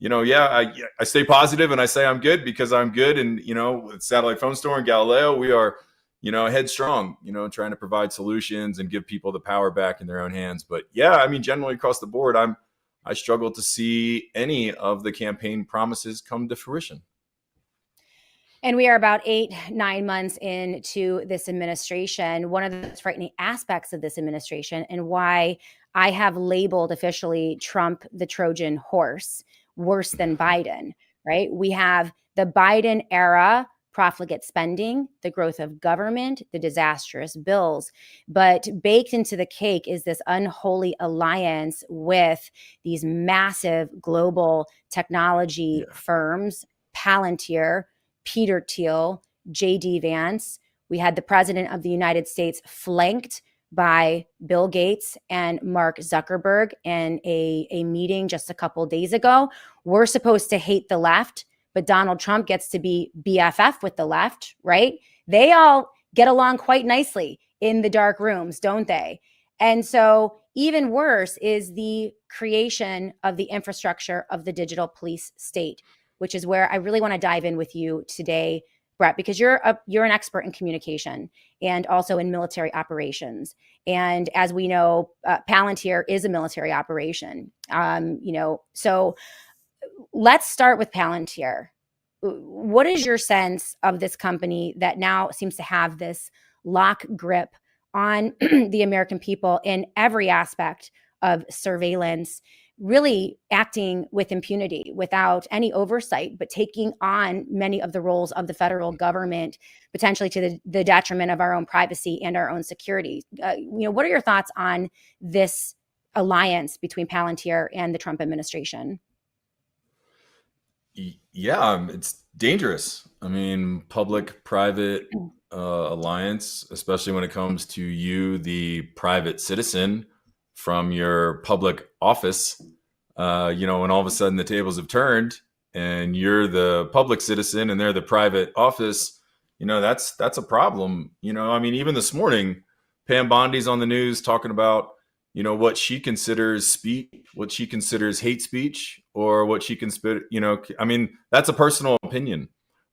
I stay positive and I say I'm good because I'm good. And, with Satellite Phone Store and Galileo, we are, headstrong, trying to provide solutions and give people the power back in their own hands. But generally across the board, I struggle to see any of the campaign promises come to fruition. And we are about 8-9 months into this administration. One of the frightening aspects of this administration, and why I have labeled officially Trump the Trojan horse, worse than Biden, right? We have the Biden era profligate spending, the growth of government, the disastrous bills. But baked into the cake is this unholy alliance with these massive global technology firms, Palantir, Peter Thiel, J.D. Vance. We had the president of the United States flanked by Bill Gates and Mark Zuckerberg in a meeting just a couple of days ago. We're supposed to hate the left, but Donald Trump gets to be BFF with the left, right? They all get along quite nicely in the dark rooms, don't they? And so even worse is the creation of the infrastructure of the digital police state, which is where I really want to dive in with you today, Brett, because you're an expert in communication and also in military operations. And as we know, Palantir is a military operation. So let's start with Palantir. What is your sense of this company that now seems to have this lock grip on the American people in every aspect of surveillance, really acting with impunity, without any oversight, but taking on many of the roles of the federal government, potentially to the detriment of our own privacy and our own security? What are your thoughts on this alliance between Palantir and the Trump administration? Yeah, it's dangerous. I mean, public-private alliance, especially when it comes to you, the private citizen, from your public office, and all of a sudden the tables have turned and you're the public citizen and they're the private office, that's a problem. Even this morning, Pam Bondi's on the news talking about, what she considers speech, what she considers hate speech, or what she considers, that's a personal opinion.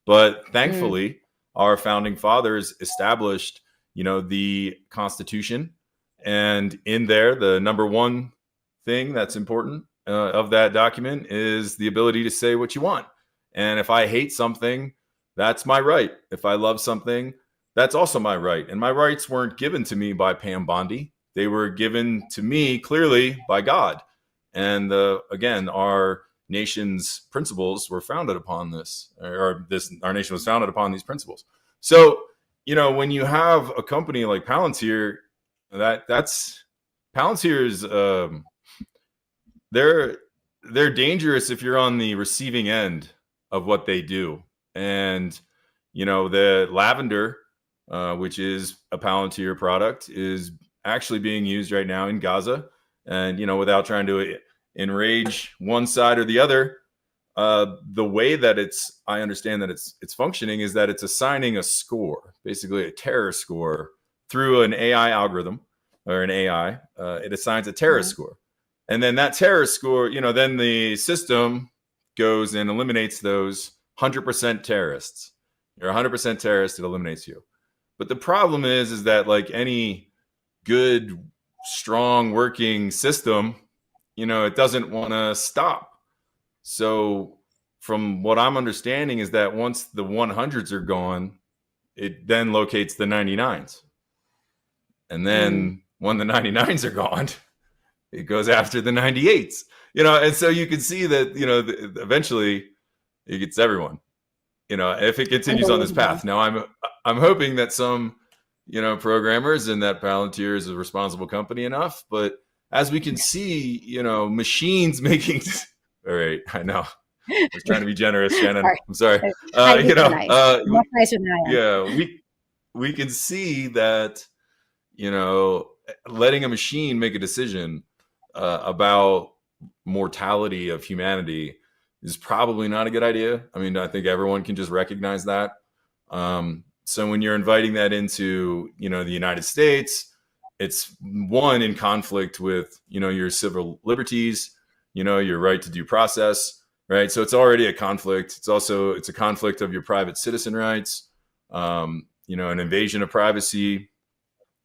But thankfully, our founding fathers established, the Constitution. And in there, the number one thing that's important of that document is the ability to say what you want. And if I hate something, that's my right. If I love something, that's also my right. And my rights weren't given to me by Pam Bondi. They were given to me clearly by God. And again, our nation's principles were founded upon this, our nation was founded upon these principles. So, when you have a company like Palantir, that's Palantir's, they're dangerous if you're on the receiving end of what they do. And, the lavender, which is a Palantir product, is actually being used right now in Gaza. And, without trying to enrage one side or the other, the way that I understand that it's functioning is that it's assigning a score, basically a terror score, through an AI algorithm or an AI. It assigns a terror score. And then that terror score, then the system goes and eliminates those 100% terrorists. You're 100% terrorist, it eliminates you. But the problem is that like any good, strong working system, it doesn't want to stop. So from what I'm understanding is that once the 100s are gone, it then locates the 99s. And then when the 99s are gone, it goes after the 98s, and so you can see that, eventually it gets everyone, if it continues on this path. Now I'm hoping that some, programmers and that Palantir is a responsible company enough. But as we can see, machines making. All right, I know. I was trying to be generous, Shannon. I'm sorry. Nice. Much nicer than I am. Yeah, we can see that, letting a machine make a decision about mortality of humanity is probably not a good idea. I mean, I think everyone can just recognize that. So when you're inviting that into, the United States, it's one in conflict with, your civil liberties, your right to due process, right? So it's already a conflict. It's a conflict of your private citizen rights, an invasion of privacy,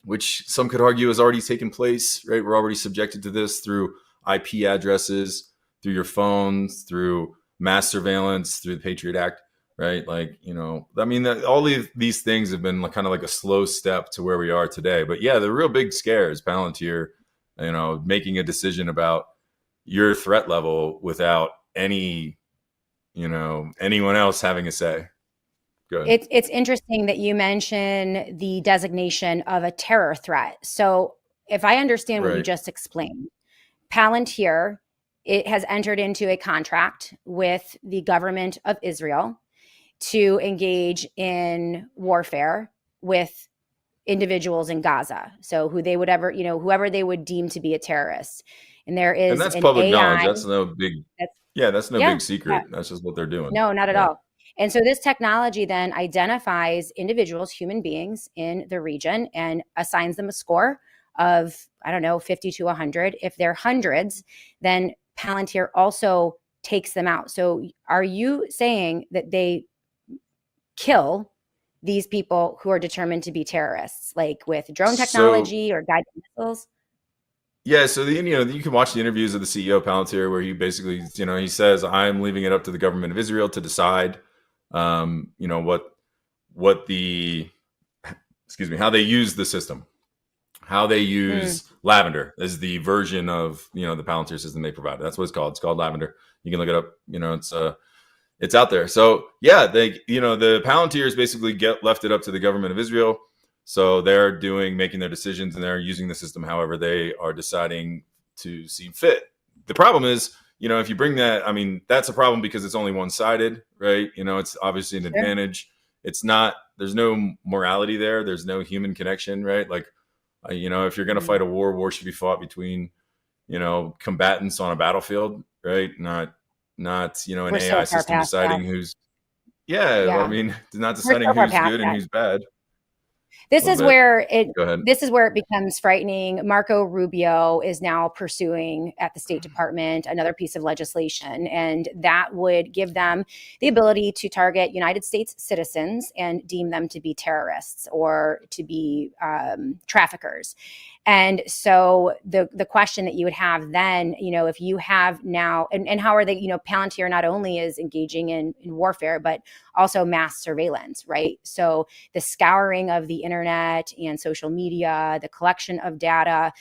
which some could argue has already taken place, right? We're already subjected to this through IP addresses, through your phones, through mass surveillance, through the Patriot Act, right? All of these things have been kind of like a slow step to where we are today. But yeah, the real big scare is Palantir, making a decision about your threat level without any, anyone else having a say. Go ahead. It's interesting that you mention the designation of a terror threat. So if I understand what you just explained, Palantir, it has entered into a contract with the government of Israel to engage in warfare with individuals in Gaza. So whoever they would deem to be a terrorist. And there is and that's an public AI, knowledge. That's no big big secret. Yeah. That's just what they're doing. No, not at all. And so this technology then identifies individuals, human beings in the region, and assigns them a score of, 50 to 100. If they're hundreds, then Palantir also takes them out. So are you saying that they kill these people who are determined to be terrorists, like with drone technology or guided missiles? Yeah, so you can watch the interviews of the CEO of Palantir where he basically, he says, I'm leaving it up to the government of Israel to decide, how they use the system, how they use Lavender as the version of, the Palantir system they provided. That's what it's called. It's called Lavender. You can look it up. It's out there. So yeah, the Palantirs basically left it up to the government of Israel. So they're making their decisions, and they're using the system however they are deciding to see fit. The problem is, if you bring that, that's a problem because it's only one-sided, right? It's obviously an advantage. It's not, there's no morality there. There's no human connection, right? If you're going to fight a war should be fought between, combatants on a battlefield, right? Not an AI system deciding who's, not deciding who's good and who's bad. This is where it becomes frightening. Marco Rubio is now pursuing at the State Department another piece of legislation, and that would give them the ability to target United States citizens and deem them to be terrorists or to be traffickers. And so the question that you would have then, if you have now, and how are they, Palantir not only is engaging in warfare, but also mass surveillance, right? So the scouring of the internet and social media, the collection of data,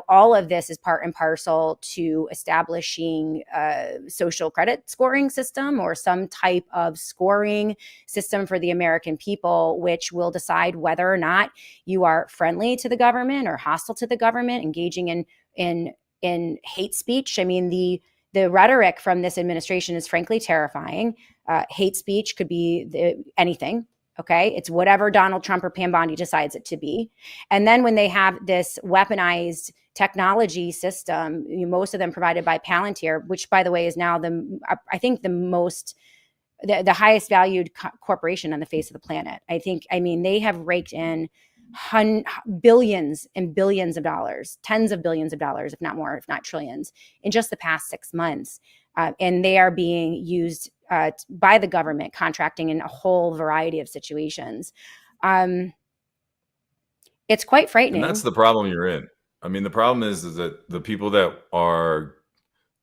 all of this is part and parcel to establishing a social credit scoring system or some type of scoring system for the American people, which will decide whether or not you are friendly to the government or hostile to the government, engaging in hate speech. The rhetoric from this administration is frankly terrifying. Hate speech could be anything. Okay. It's whatever Donald Trump or Pam Bondi decides it to be. And then when they have this weaponized technology system, most of them provided by Palantir, which by the way is now the highest valued corporation on the face of the planet. They have raked in billions and billions of dollars, tens of billions of dollars, if not more, if not trillions, in just the past 6 months. And they are being used by the government, contracting in a whole variety of situations. It's quite frightening. And that's the problem you're in. The problem is that the people that are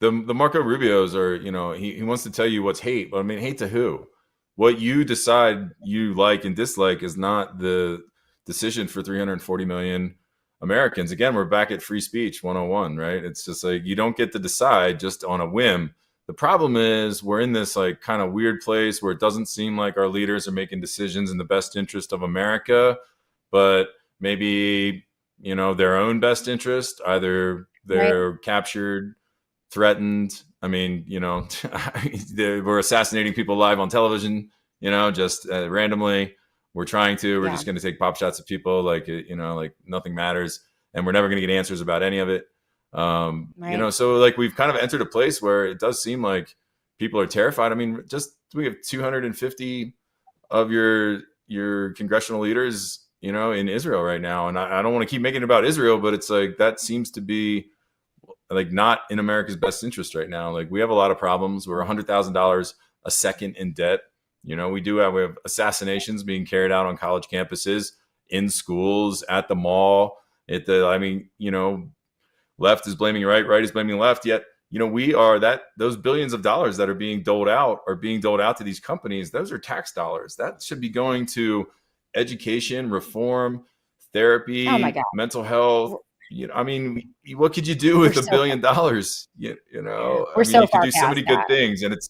the Marco Rubios are, he wants to tell you what's hate, but hate to who? What you decide you like and dislike is not the decision for 340 million Americans. Again, we're back at free speech 101, right? It's just like, you don't get to decide just on a whim The problem is we're in this like kind of weird place where it doesn't seem like our leaders are making decisions in the best interest of America, but maybe, their own best interest. Either they're captured, threatened. I mean, we're assassinating people live on television, just randomly. We're just going to take pop shots at people like nothing matters, and we're never going to get answers about any of it. So like we've kind of entered a place where it does seem like people are terrified. I mean, we have 250 of your congressional leaders, in Israel right now. And I don't want to keep making it about Israel, but it's like, that seems to be like not in America's best interest right now. Like we have a lot of problems. We're $100,000 a second in debt. We have assassinations being carried out on college campuses, in schools, at the mall, left is blaming right is blaming left. Yet, those billions of dollars that are being doled out to these companies. Those are tax dollars that should be going to education, reform, therapy, mental health. What could you do with $1 billion? You could do so many good things. And it's,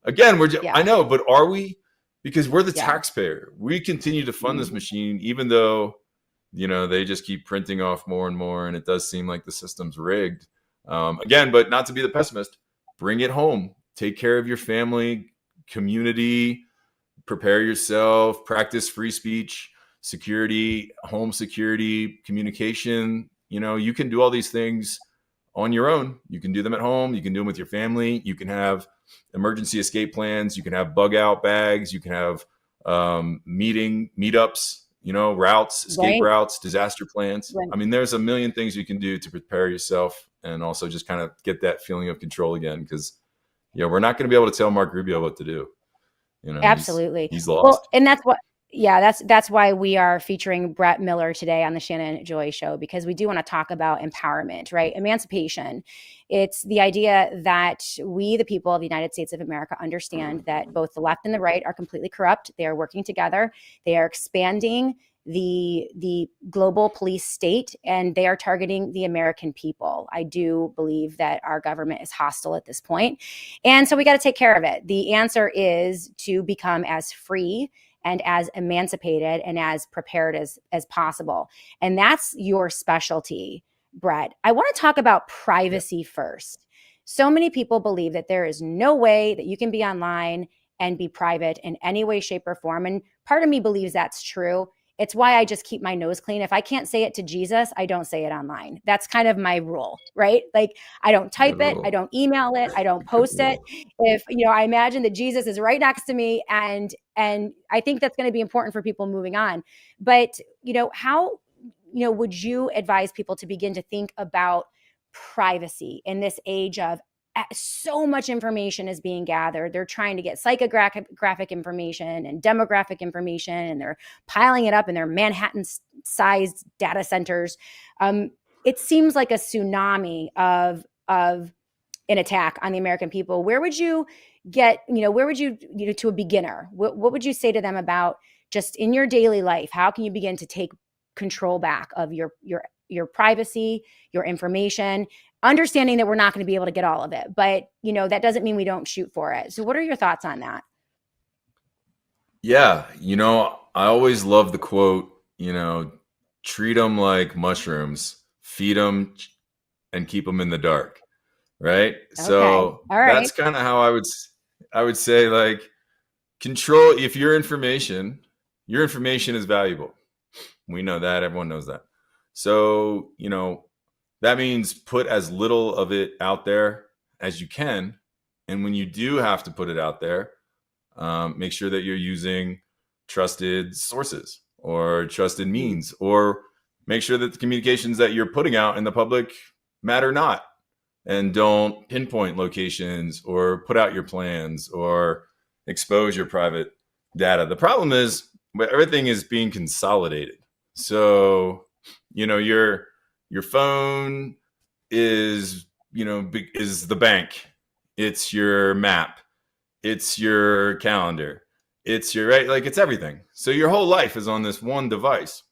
again, I know, but are we? Because we're the taxpayer. We continue to fund this machine, even though they just keep printing off more and more, and it does seem like the system's rigged. Again, but not to be the pessimist, bring it home. Take care of your family, community, prepare yourself, practice free speech, security, home security, communication. You can do all these things on your own. You can do them at home. You can do them with your family. You can have emergency escape plans. You can have bug out bags. You can have meetups, routes, escape routes, disaster plans. Right. I mean, there's a million things you can do to prepare yourself and also just kind of get that feeling of control again. Because, we're not going to be able to tell Mark Rubio what to do. Absolutely. He's lost. Well, and that's why we are featuring Brett Miller today on the Shannon Joy Show, because we do want to talk about empowerment, right? Emancipation. It's the idea that we, the people of the United States of America, understand that both the left and the right are completely corrupt. They are working together. They are expanding the global police state, and they are targeting the American people. I do believe that our government is hostile at this point. And so we got to take care of it. The answer is to become as free and as emancipated and as prepared as possible. And that's your specialty, Brett. I want to talk about privacy first. So many people believe that there is no way that you can be online and be private in any way, shape, or form. And part of me believes that's true. It's why I just keep my nose clean. If I can't say it to Jesus, I don't say it online. That's kind of my rule, right? Like I don't type it, I don't email it, I don't post it. If, I imagine that Jesus is right next to me, and I think that's going to be important for people moving on. But, how, would you advise people to begin to think about privacy in this age of so much information is being gathered? They're trying to get psychographic information and demographic information, and they're piling it up in their Manhattan-sized data centers. It seems like a tsunami of an attack on the American people. Where would you get, to a beginner? What would you say to them about just in your daily life? How can you begin to take control back of your privacy, your information? Understanding that we're not going to be able to get all of it, but that doesn't mean we don't shoot for it. So what are your thoughts on that? Yeah. I always love the quote, treat them like mushrooms, feed them and keep them in the dark. Right. Okay. So that's kind of how I would say, like, control. If your information is valuable. We know that. Everyone knows that. So, that means put as little of it out there as you can. And when you do have to put it out there, make sure that you're using trusted sources or trusted means, or make sure that the communications that you're putting out in the public matter not, and don't pinpoint locations or put out your plans or expose your private data. The problem is everything is being consolidated. So, your phone is the bank. It's your map. It's your calendar. It's it's everything. So your whole life is on this one device.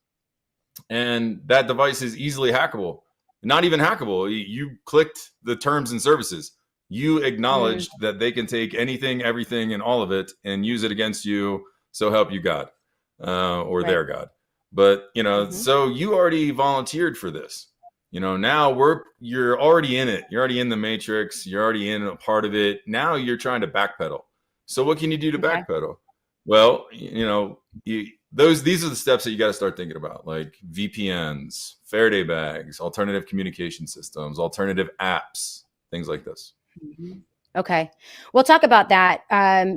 And that device is easily hackable. Not even hackable. You clicked the terms and services. You acknowledged that they can take anything, everything, and all of it and use it against you. So help you God, or their God. But, so you already volunteered for this. Now you're already in it. You're already in the matrix. You're already in a part of it. Now you're trying to backpedal. So what can you do to backpedal? Well, these are the steps that you got to start thinking about, like VPNs, Faraday bags, alternative communication systems, alternative apps, things like this. Okay. We'll talk about that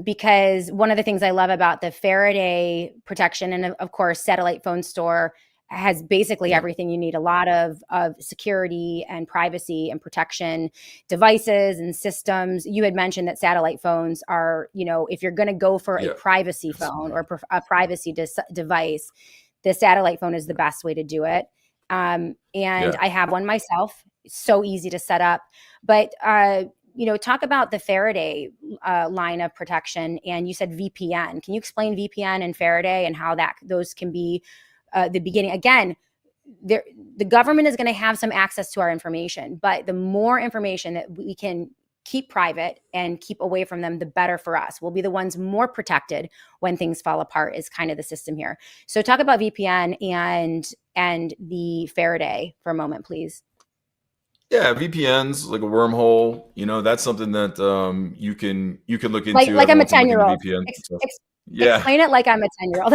because one of the things I love about the Faraday protection, and of course, satellite phone store has basically everything you need, a lot of security and privacy and protection devices and systems. You had mentioned that satellite phones are, if you're going to go for a privacy phone or a privacy device, the satellite phone is the best way to do it. And I have one myself. It's so easy to set up. But, talk about the Faraday line of protection. And you said VPN. Can you explain VPN and Faraday and how those can be the beginning? Again, the government is going to have some access to our information, but the more information that we can keep private and keep away from them, the better for us. We'll be the ones more protected when things fall apart is kind of the system here. So talk about VPN and the Faraday for a moment, please. Yeah, VPNs, like a wormhole, that's something that you can look into. Like I'm a 10-year-old. Explain it like I'm a 10-year-old.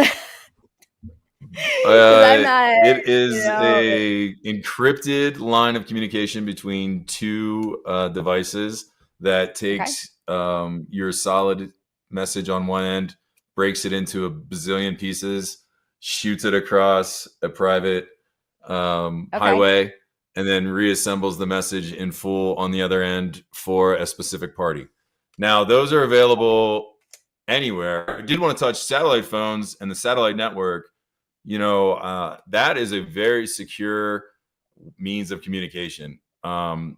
It is a encrypted line of communication between two devices that takes your solid message on one end, breaks it into a bazillion pieces, shoots it across a private highway, and then reassembles the message in full on the other end for a specific party. Now, those are available anywhere. I did want to touch satellite phones and the satellite network. That is a very secure means of communication. They're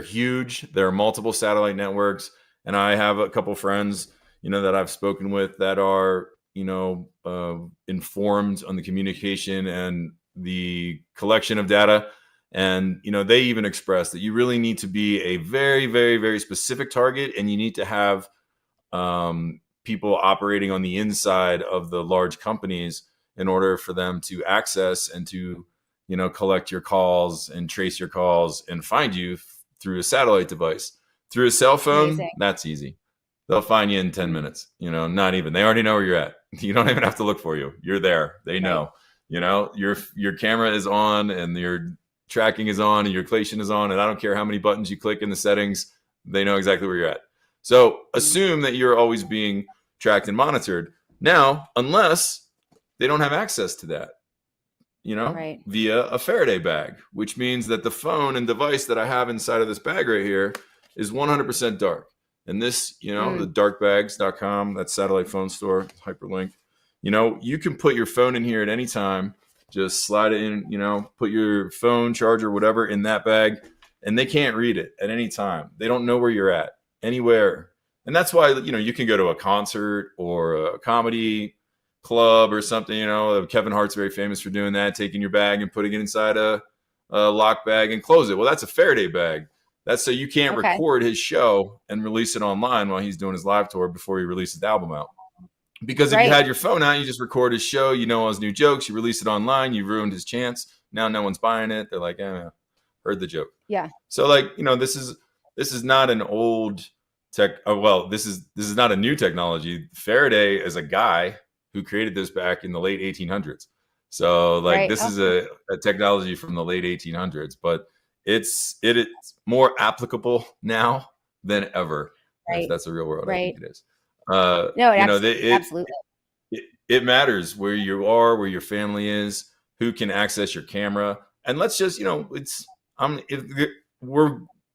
huge. There are multiple satellite networks, and I have a couple friends, that I've spoken with that are, informed on the communication and the collection of data. And, they even express that you really need to be a very, very, very specific target, and you need to have people operating on the inside of the large companies in order for them to access and to, collect your calls and trace your calls and find you through a satellite device. Through a cell phone, that's easy. They'll find you in 10 minutes, not even. They already know where you're at. You don't even have to look for you. You're there. They know, your camera is on and your tracking is on and your location is on. And I don't care how many buttons you click in the settings. They know exactly where you're at. So assume that you're always being tracked and monitored. Now, unless they don't have access to that, via a Faraday bag, which means that the phone and device that I have inside of this bag right here is 100% dark. And this, the darkbags.com, that satellite phone store, hyperlink, you can put your phone in here at any time, just slide it in, put your phone, charger, whatever in that bag, and they can't read it at any time. They don't know where you're at. Anywhere. And that's why, you can go to a concert or a comedy club or something, Kevin Hart's very famous for doing that, taking your bag and putting it inside a lock bag and close it. Well, that's a Faraday bag. That's so you can't record his show and release it online while he's doing his live tour before he releases the album out. Because if you had your phone out, you just record his show, all his new jokes, you release it online, you ruined his chance. Now no one's buying it. They're like, heard the joke. Yeah. So this is not an old tech. This is not a new technology. Faraday is a guy who created this back in the late 1800s. So this is a technology from the late 1800s, but it's more applicable now than ever. If that's a real world, I think it is. Absolutely. It matters where you are, where your family is, who can access your camera, and let's just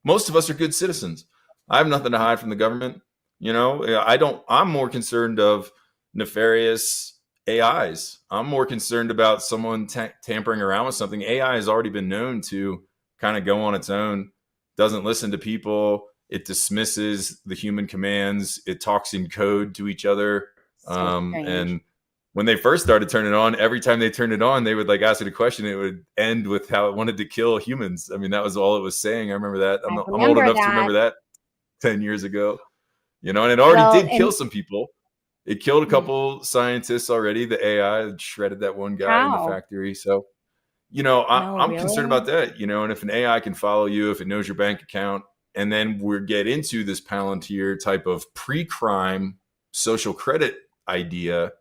most of us are good citizens. I have nothing to hide from the government. I'm more concerned of nefarious AIs. I'm more concerned about someone tampering around with something. AI has already been known to kind of go on its own, doesn't listen to people. It dismisses the human commands. It talks in code to each other. And when they first started turning it on, every time they turned it on, they would like ask it a question. It would end with how it wanted to kill humans. I mean, that was all it was saying. I remember that. I'm old enough to remember that 10 years ago, you know, and it already did kill some people. It killed a couple scientists already. The AI shredded that one guy in the factory. So, you know, I'm concerned about that, you know, and if an AI can follow you, if it knows your bank account, and then we get into this Palantir type of pre-crime social credit idea.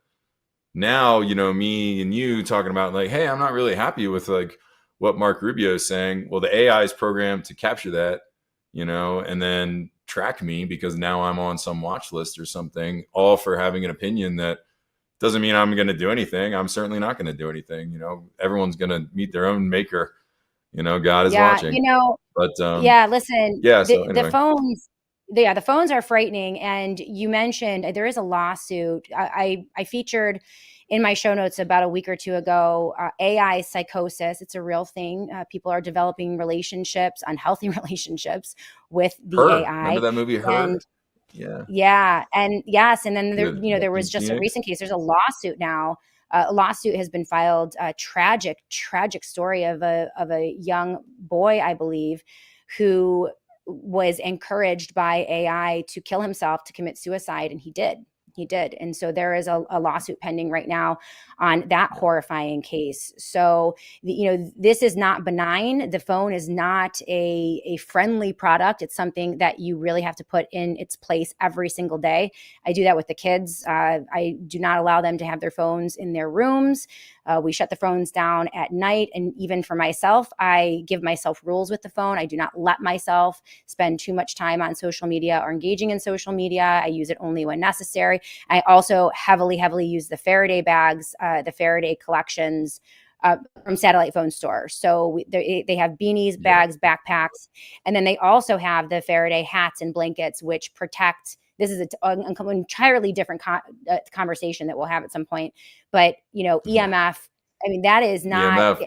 Now, you know, me and you talking about like, hey, I'm not really happy with like what Mark Rubio is saying. Well, the AI is programmed to capture that, you know, and then track me because now I'm on some watch list or something, all for having an opinion that doesn't mean I'm going to do anything. I'm certainly not going to do anything. You know, everyone's going to meet their own maker. You know, God is watching. You know, but listen, so anyway. the phones are frightening. And you mentioned there is a lawsuit. I featured in my show notes about a week or two ago, AI psychosis. It's a real thing. People are developing relationships, unhealthy relationships with the AI. Remember that movie, Her? Yeah. And yes. And then there was just a recent case. There's a lawsuit now. A lawsuit has been filed, a tragic story of a young boy, I believe, who was encouraged by AI to kill himself, to commit suicide. And he did. And so there is a lawsuit pending right now on that horrifying case. So, you know, this is not benign. The phone is not a friendly product. It's something that you really have to put in its place every single day. I do that with the kids. I do not allow them to have their phones in their rooms. We shut the phones down at night. And even for myself, I give myself rules with the phone. I do not let myself spend too much time on social media or engaging in social media. I use it only when necessary. I also heavily use the Faraday bags, the Faraday collections from Satellite Phone Store. So they have beanies, bags, backpacks, and then they also have the Faraday hats and blankets, which protect. This is an entirely different conversation that we'll have at some point. But, you know, EMF, I mean, that is not,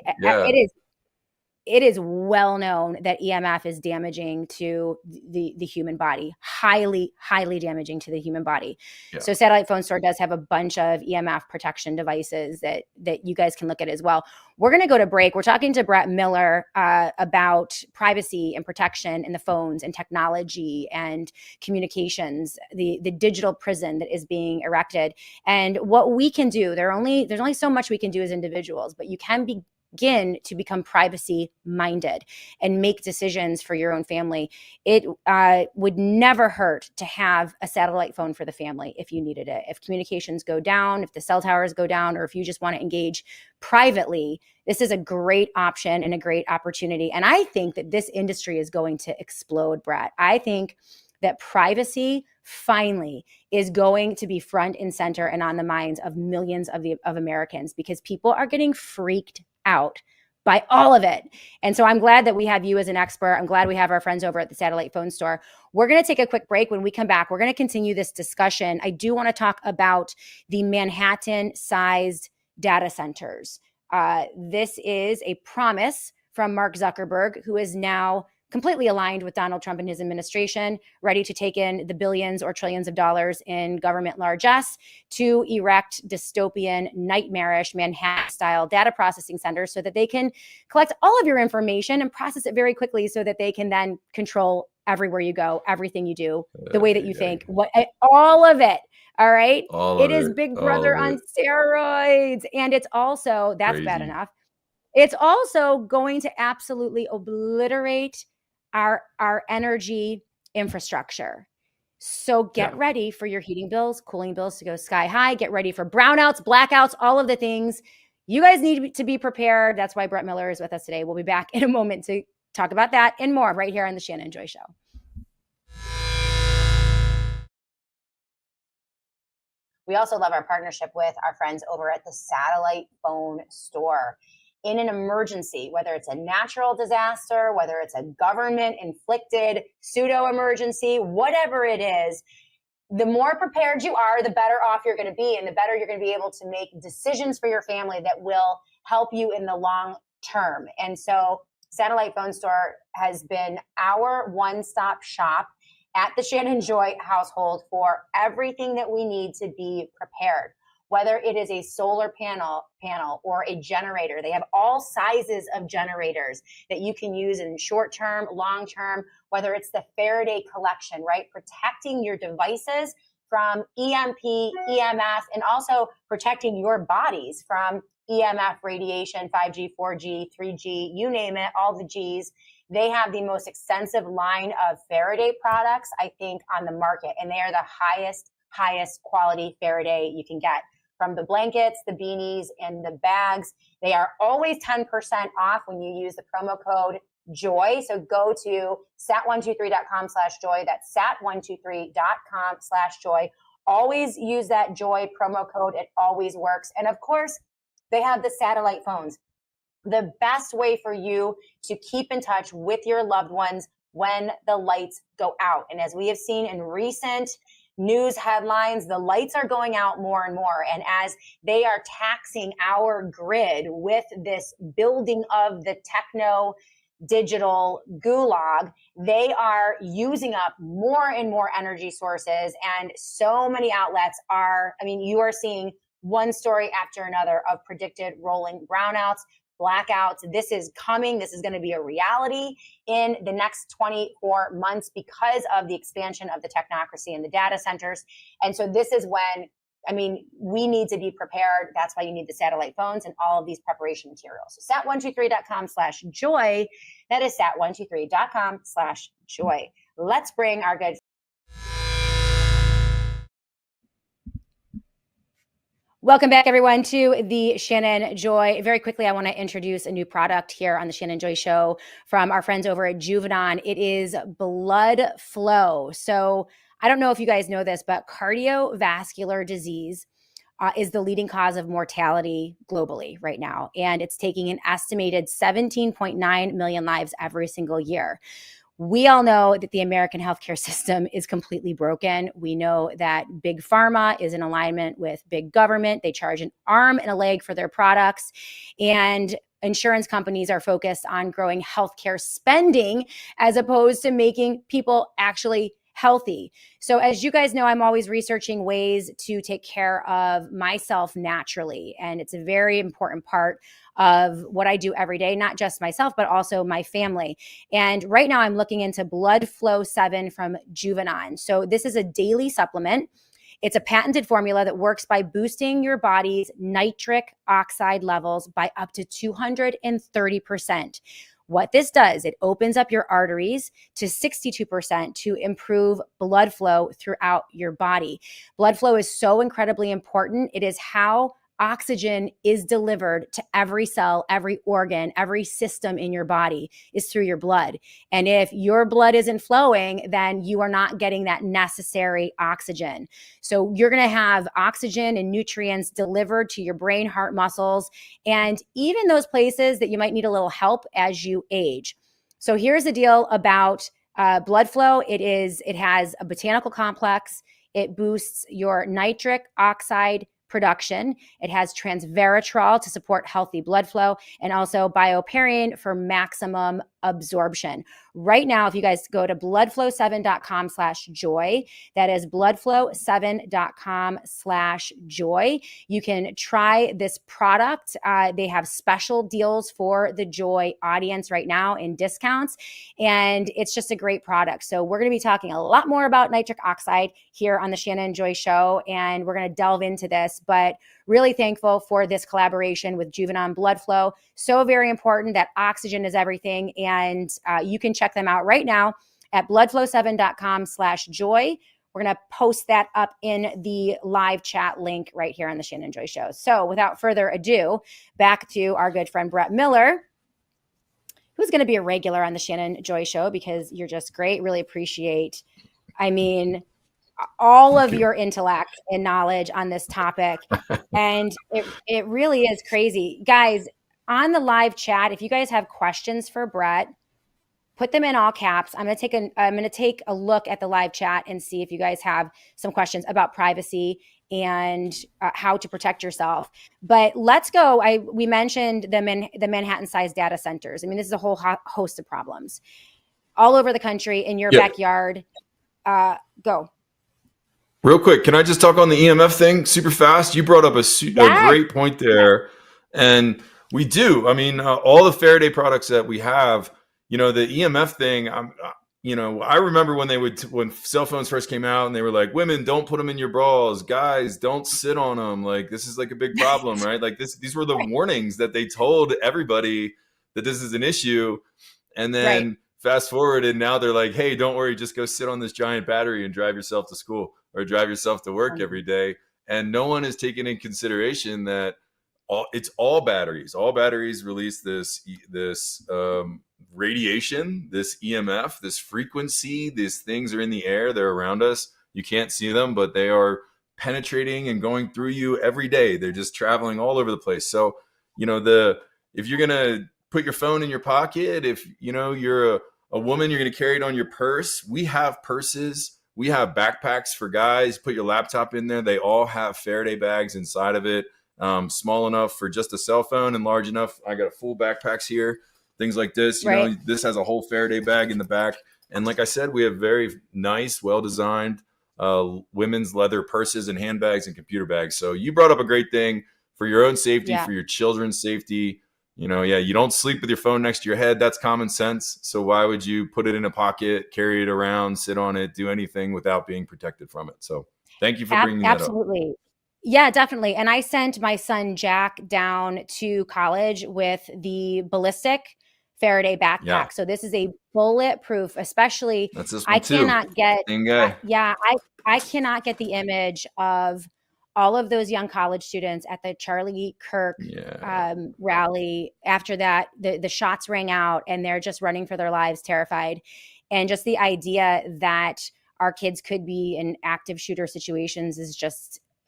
it is well known that EMF is damaging to the human body, highly damaging to the human body. Yeah. So Satellite Phone Store does have a bunch of EMF protection devices that you guys can look at as well. We're going to go to break. We're talking to Brett Miller about privacy and protection in the phones and technology and communications, the digital prison that is being erected, and what we can do. There's only so much we can do as individuals, but you can begin to become privacy minded and make decisions for your own family. It would never hurt to have a satellite phone for the family if you needed it. If communications go down, if the cell towers go down, or if you just want to engage privately, this is a great option and a great opportunity. And I think that this industry is going to explode, Brett. I think that privacy finally is going to be front and center and on the minds of millions of Americans, because people are getting freaked out by all of it. And so I'm glad that we have you as an expert. I'm glad we have our friends over at the Satellite Phone Store. We're going to take a quick break. When we come back, we're going to continue this discussion. I do want to talk about the Manhattan-sized data centers. This is a promise from Mark Zuckerberg, who is now completely aligned with Donald Trump and his administration, ready to take in the billions or trillions of dollars in government largesse to erect dystopian, nightmarish Manhattan-style data processing centers so that they can collect all of your information and process it very quickly so that they can then control everywhere you go, everything you do, the way that you think, all of it. All right. It is Big Brother on steroids. And it's also, that's crazy. Bad enough. It's also going to absolutely obliterate our energy infrastructure. So get ready for your heating bills, cooling bills to go sky high. Get ready for brownouts, blackouts, all of the things. You guys need to be prepared. That's why Brett Miller is with us today. We'll be back in a moment to talk about that and more right here on the Shannon Joy Show. We also love our partnership with our friends over at the Satellite Phone Store. In an emergency, whether it's a natural disaster, whether it's a government-inflicted pseudo-emergency, whatever it is, the more prepared you are, the better off you're going to be, and the better you're going to be able to make decisions for your family that will help you in the long term. And so Satellite Phone Store has been our one-stop shop at the Shannon Joy household for everything that we need to be prepared. whether it is a solar panel or a generator. They have all sizes of generators that you can use in short term, long term, whether it's the Faraday collection, right? Protecting your devices from EMP, EMF, and also protecting your bodies from EMF radiation, 5G, 4G, 3G, you name it, all the Gs. They have the most extensive line of Faraday products, I think, on the market. And they are the highest quality Faraday you can get. From the blankets, the beanies, and the bags. They are always 10% off when you use the promo code JOY. So go to sat123.com/joy. That's sat123.com/joy. Always use that JOY promo code. It always works. And of course, they have the satellite phones. The best way for you to keep in touch with your loved ones when the lights go out. And as we have seen in recent news headlines, the lights are going out more and more. And as they are taxing our grid with this building of the techno digital gulag, they are using up more and more energy sources. And so many outlets are, you are seeing one story after another of predicted rolling brownouts, blackouts. This is coming. This is going to be a reality in the next 24 months because of the expansion of the technocracy and the data centers. And so this is when, we need to be prepared. That's why you need the satellite phones and all of these preparation materials. So sat123.com/joy. That is sat123.com/joy. Let's bring our good Welcome back, everyone, to the Shannon Joy. Very quickly, I want to introduce a new product here on the Shannon Joy Show from our friends over at Juvenon. It is blood flow. So I don't know if you guys know this, but cardiovascular disease is the leading cause of mortality globally right now. And it's taking an estimated 17.9 million lives every single year. We all know that the American healthcare system is completely broken. We know that big pharma is in alignment with big government. They charge an arm and a leg for their products. And insurance companies are focused on growing healthcare spending as opposed to making people actually healthy. So as you guys know, I'm always researching ways to take care of myself naturally. And it's a very important part of what I do every day, not just myself, but also my family. And right now I'm looking into Blood Flow 7 from Juvenon. So this is a daily supplement. It's a patented formula that works by boosting your body's nitric oxide levels by up to 230%. What this does, it opens up your arteries to 62% to improve blood flow throughout your body. Blood flow is so incredibly important. It is how oxygen is delivered to every cell, every organ, every system in your body is through your blood. And if your blood isn't flowing, then you are not getting that necessary oxygen. So you're going to have oxygen and nutrients delivered to your brain, heart, muscles, and even those places that you might need a little help as you age. So here's the deal about blood flow. It has a botanical complex. It boosts your nitric oxide production. It has transveratrol to support healthy blood flow, and also bioperine for maximum absorption. Right now, if you guys go to bloodflow7.com/joy, that is bloodflow7.com/joy, you can try this product. They have special deals for the Joy audience right now in discounts, and it's just a great product. So we're going to be talking a lot more about nitric oxide here on the Shannon Joy Show, and we're going to delve into this, but really thankful for this collaboration with Juvenon Blood Flow. So very important that oxygen is everything. And you can check them out right now at bloodflow7.com/joy. We're going to post that up in the live chat link right here on the Shannon Joy Show. So without further ado, back to our good friend Brett Miller, who's going to be a regular on the Shannon Joy Show because you're just great. Really appreciate, all of your intellect and knowledge on this topic. And it really is crazy. Guys, on the live chat, if you guys have questions for Brett, put them in all caps. I'm going to take a look at the live chat and see if you guys have some questions about privacy and how to protect yourself. But let's go. We mentioned the Manhattan-sized data centers. This is a whole host of problems all over the country in your backyard. Go. Real quick, can I just talk on the EMF thing super fast? You brought up a great point there. And we do. I mean, all the Faraday products that we have, the EMF thing, I remember when when cell phones first came out and they were like, women, don't put them in your bras. Guys, don't sit on them. Like, this is like a big problem, right? Like these were the warnings that they told everybody that this is an issue. And then fast forward, and now they're like, hey, don't worry, just go sit on this giant battery and drive yourself to school or drive yourself to work every day. And no one is taking in consideration that it's all batteries. All batteries release this radiation, this EMF, this frequency. These things are in the air. They're around us. You can't see them, but they are penetrating and going through you every day. They're just traveling all over the place. So, if you're going to put your phone in your pocket, if, you're a woman, you're going to carry it on your purse. We have purses. We have backpacks for guys. Put your laptop in there. They all have Faraday bags inside of it. Small enough for just a cell phone and large enough. I got a full backpacks here, things like this. This has a whole Faraday bag in the back. And like I said, we have very nice, well-designed women's leather purses and handbags and computer bags. So you brought up a great thing for your own safety, for your children's safety. You don't sleep with your phone next to your head. That's common sense. So why would you put it in a pocket, carry it around, sit on it, do anything without being protected from it? So thank you for bringing that up. Absolutely. Yeah, definitely. And I sent my son Jack down to college with the ballistic Faraday backpack. Yeah. So this is a bulletproof, especially That's this one I too. cannot get Same guy. I cannot get the image of all of those young college students at the Charlie Kirk rally. After that, the shots rang out and they're just running for their lives, terrified. And just the idea that our kids could be in active shooter situations is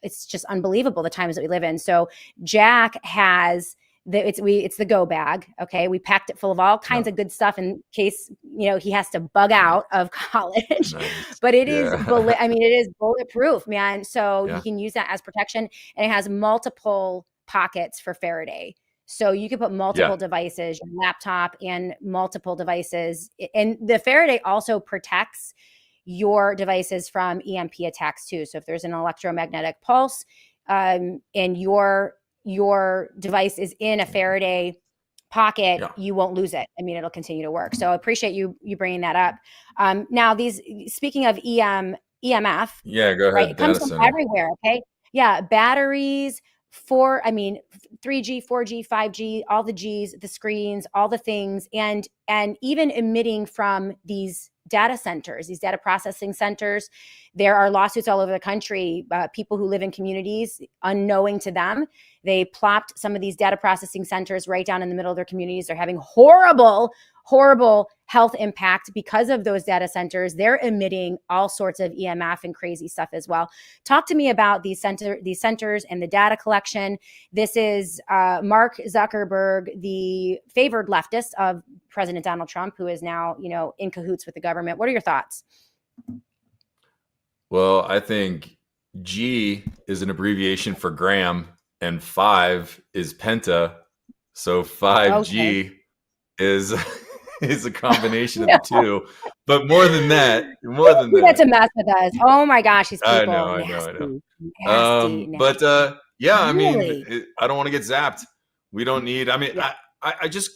it's just unbelievable, the times that we live in. So Jack has it's the go bag. Okay. We packed it full of all kinds of good stuff in case, he has to bug out of college, but it is bulletproof, man. So you can use that as protection, and it has multiple pockets for Faraday. So you can put multiple devices, your laptop and multiple devices. And the Faraday also protects your devices from EMP attacks too. So if there's an electromagnetic pulse and your device is in a Faraday pocket, you won't lose it. I mean, it'll continue to work. So I appreciate you bringing that up. Now, speaking of EMF, go ahead. Right? It comes from everywhere. Okay. Yeah. Batteries, 3G, 4G, 5G, all the Gs, the screens, all the things, and even emitting from these data centers, these data processing centers. There are lawsuits all over the country, people who live in communities, unknowing to them, they plopped some of these data processing centers right down in the middle of their communities. They're having horrible health impact because of those data centers. They're emitting all sorts of EMF and crazy stuff as well. Talk to me about these centers and the data collection. This is Mark Zuckerberg, the favored leftist of President Donald Trump, who is now, in cahoots with the government. What are your thoughts? Well, I think G is an abbreviation for gram, and 5 is penta. So 5G is a combination of the two. But more than that, that's a mess with us. Oh my gosh, these people. I know. Nasty. But I mean, I don't want to get zapped. We don't need. I mean, I just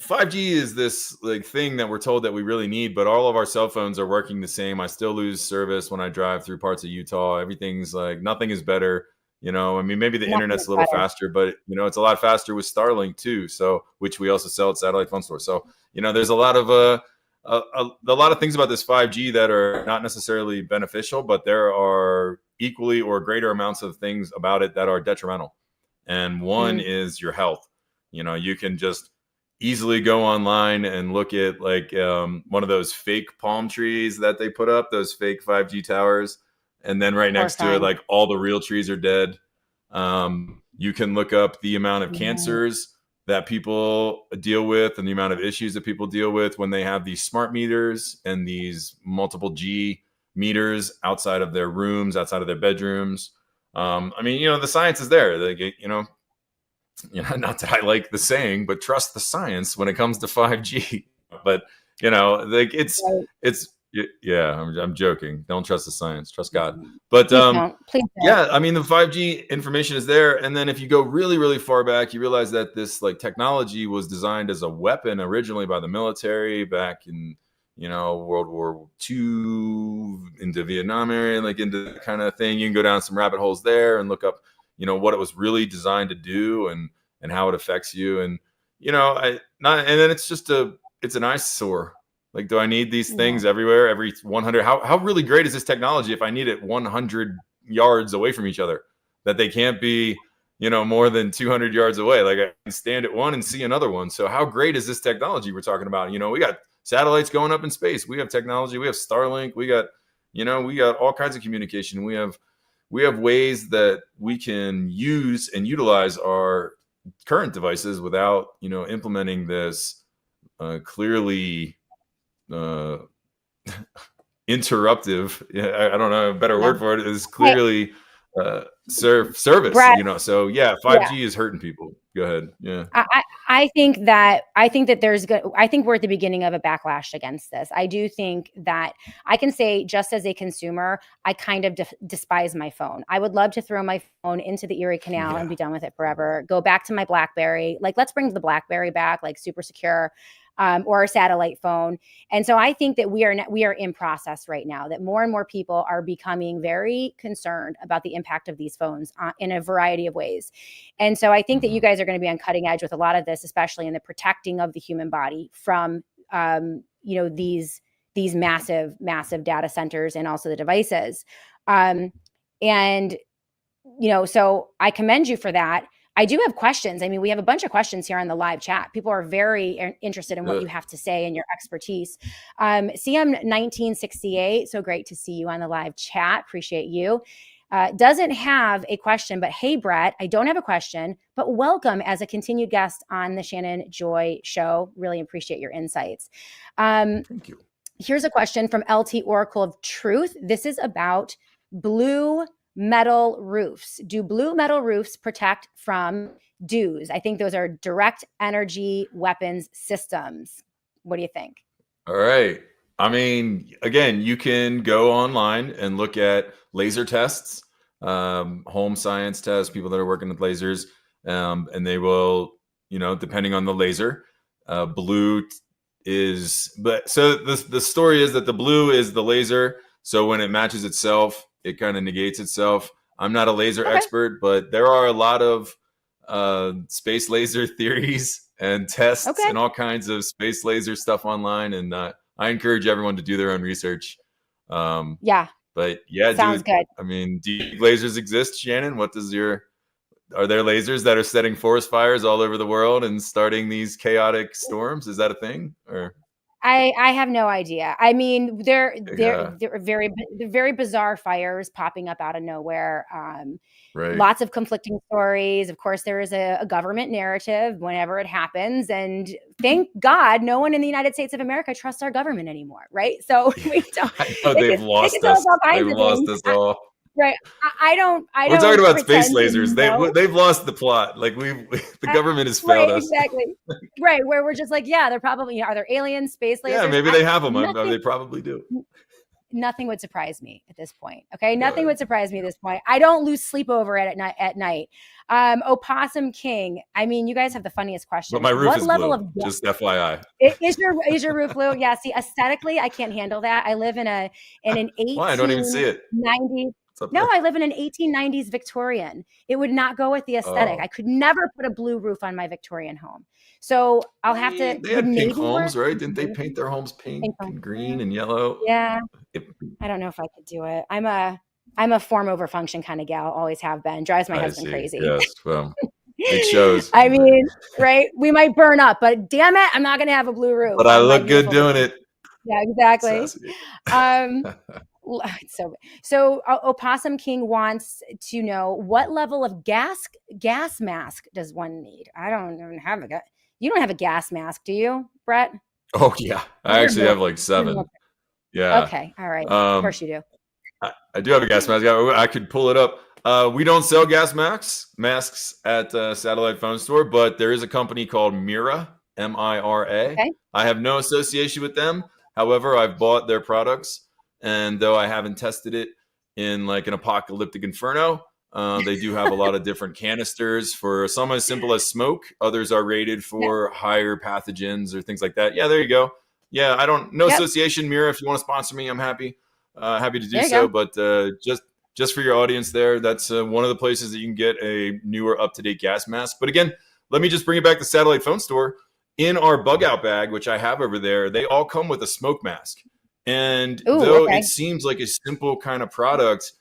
5G is this thing that we're told that we really need, but all of our cell phones are working the same. I still lose service when I drive through parts of Utah. Everything's nothing is better. I mean, maybe the internet's a little faster, but it's a lot faster with Starlink too. So, which we also sell at Satellite Phone Store. So, there's a lot of a lot of things about this 5G that are not necessarily beneficial, but there are equally or greater amounts of things about it that are detrimental. And one is your health. You can just easily go online and look at one of those fake palm trees that they put up, those fake 5G towers. And then right next to it, all the real trees are dead. You can look up the amount of cancers that people deal with and the amount of issues that people deal with when they have these smart meters and these multiple G meters outside of their rooms, outside of their bedrooms. I mean, the science is there. Not that I like the saying, but trust the science when it comes to 5G. But it's Yeah, I'm joking. Don't trust the science. Trust God. But Please don't. Please don't. yeah, I mean, the 5G information is there, and then if you go really, really far back, you realize that this like technology was designed as a weapon originally by the military back in World War II, into Vietnam area, like into that kind of thing. You can go down some rabbit holes there and look up, what it was really designed to do and how it affects you, and and then it's an eyesore. Like, do I need these things everywhere, every 100? How really great is this technology if I need it 100 yards away from each other? That they can't be, more than 200 yards away. Like, I can stand at one and see another one. So how great is this technology we're talking about? We got satellites going up in space. We have technology. We have Starlink. We got all kinds of communication. We have ways that we can use and utilize our current devices without, implementing this clearly interruptive. I don't know a better word for it. Is clearly service. Brett, So yeah, 5G is hurting people. Go ahead. Yeah. I think that I think we're at the beginning of a backlash against this. I do think that I can say, just as a consumer, I kind of despise my phone. I would love to throw my phone into the Erie Canal and be done with it forever. Go back to my BlackBerry. Like, let's bring the BlackBerry back, like super secure. Or a satellite phone. And so I think that we are in process right now, that more and more people are becoming very concerned about the impact of these phones in a variety of ways. And so I think that you guys are going to be on cutting edge with a lot of this, especially in the protecting of the human body from, these massive data centers and also the devices. So I commend you for that. I do have questions. I mean, we have a bunch of questions here on the live chat. People are very interested in what you have to say and your expertise. CM1968, so great to see you on the live chat. Appreciate you. Doesn't have a question, but hey, Brett, I don't have a question, but welcome as a continued guest on the Shannon Joy Show. Really appreciate your insights. Thank you. Here's a question from LT Oracle of Truth. This is about blue metal roofs. Do blue metal roofs protect from DEWs? I think those are direct energy weapons systems. What do you think? All right. I mean, again, you can go online and look at laser tests, home science tests, people that are working with lasers, and they will, depending on the laser, blue is, but so the story is that the blue is the laser. So when it matches itself, it kind of negates itself. I'm not a laser expert, but there are a lot of space laser theories and tests and all kinds of space laser stuff online. And I encourage everyone to do their own research. But yeah, sounds good. I mean, do you think lasers exist, Shannon? Are there lasers that are setting forest fires all over the world and starting these chaotic storms? Is that a thing? Or I have no idea. I mean, they're very bizarre fires popping up out of nowhere. Right. Lots of conflicting stories. Of course, there is a government narrative whenever it happens, and thank God, no one in the United States of America trusts our government anymore, right? So we don't. I know they've lost us. They've lost us all. Right. I don't. We're talking about space lasers. They've lost the plot. Like the government has failed us. Exactly. Right. Where we're just like, yeah, they're probably, are there aliens, space lasers? Yeah, maybe they have them. They probably do. Nothing would surprise me at this point. Okay. Nothing would surprise me at this point. I don't lose sleep over it at night. Opossum King. I mean, you guys have the funniest question. But my roof is blue, just FYI. Is your roof blue? Yeah. See, aesthetically, I can't handle that. I live in an 1890s. Why? I don't even see it. No, I live in an 1890s Victorian. It would not go with the aesthetic. I could never put a blue roof on my Victorian home. So I'll have to. They had pink homes, right? Didn't they paint their homes pink and green and yellow? Yeah. I don't know if I could do it. I'm a form over function kind of gal. Always have been. Drives my husband crazy. Yes. Well, it shows. I mean, right? We might burn up, but damn it, I'm not going to have a blue roof. But I look good doing it. Yeah, exactly. So Opossum King wants to know, what level of gas mask does one need? I don't even have you don't have a gas mask, do you, Brett? Oh yeah, I actually have like 7. Yeah. Okay. All right. Of course you do. I do have a gas mask. I could pull it up. We don't sell gas masks at Satellite Phone Store, but there is a company called Mira, MIRA. Okay. I have no association with them. However, I've bought their products, and though I haven't tested it in like an apocalyptic inferno, they do have a lot of different canisters for some as simple as smoke. Others are rated for higher pathogens or things like that. Yeah, there you go. Yeah, no association, Mira. If you want to sponsor me, I'm happy to do so. But just for your audience there, that's one of the places that you can get a newer, up-to-date gas mask. But again, let me just bring it back to Satellite Phone Store. In our bug out bag, which I have over there, they all come with a smoke mask. And it seems like a simple kind of product,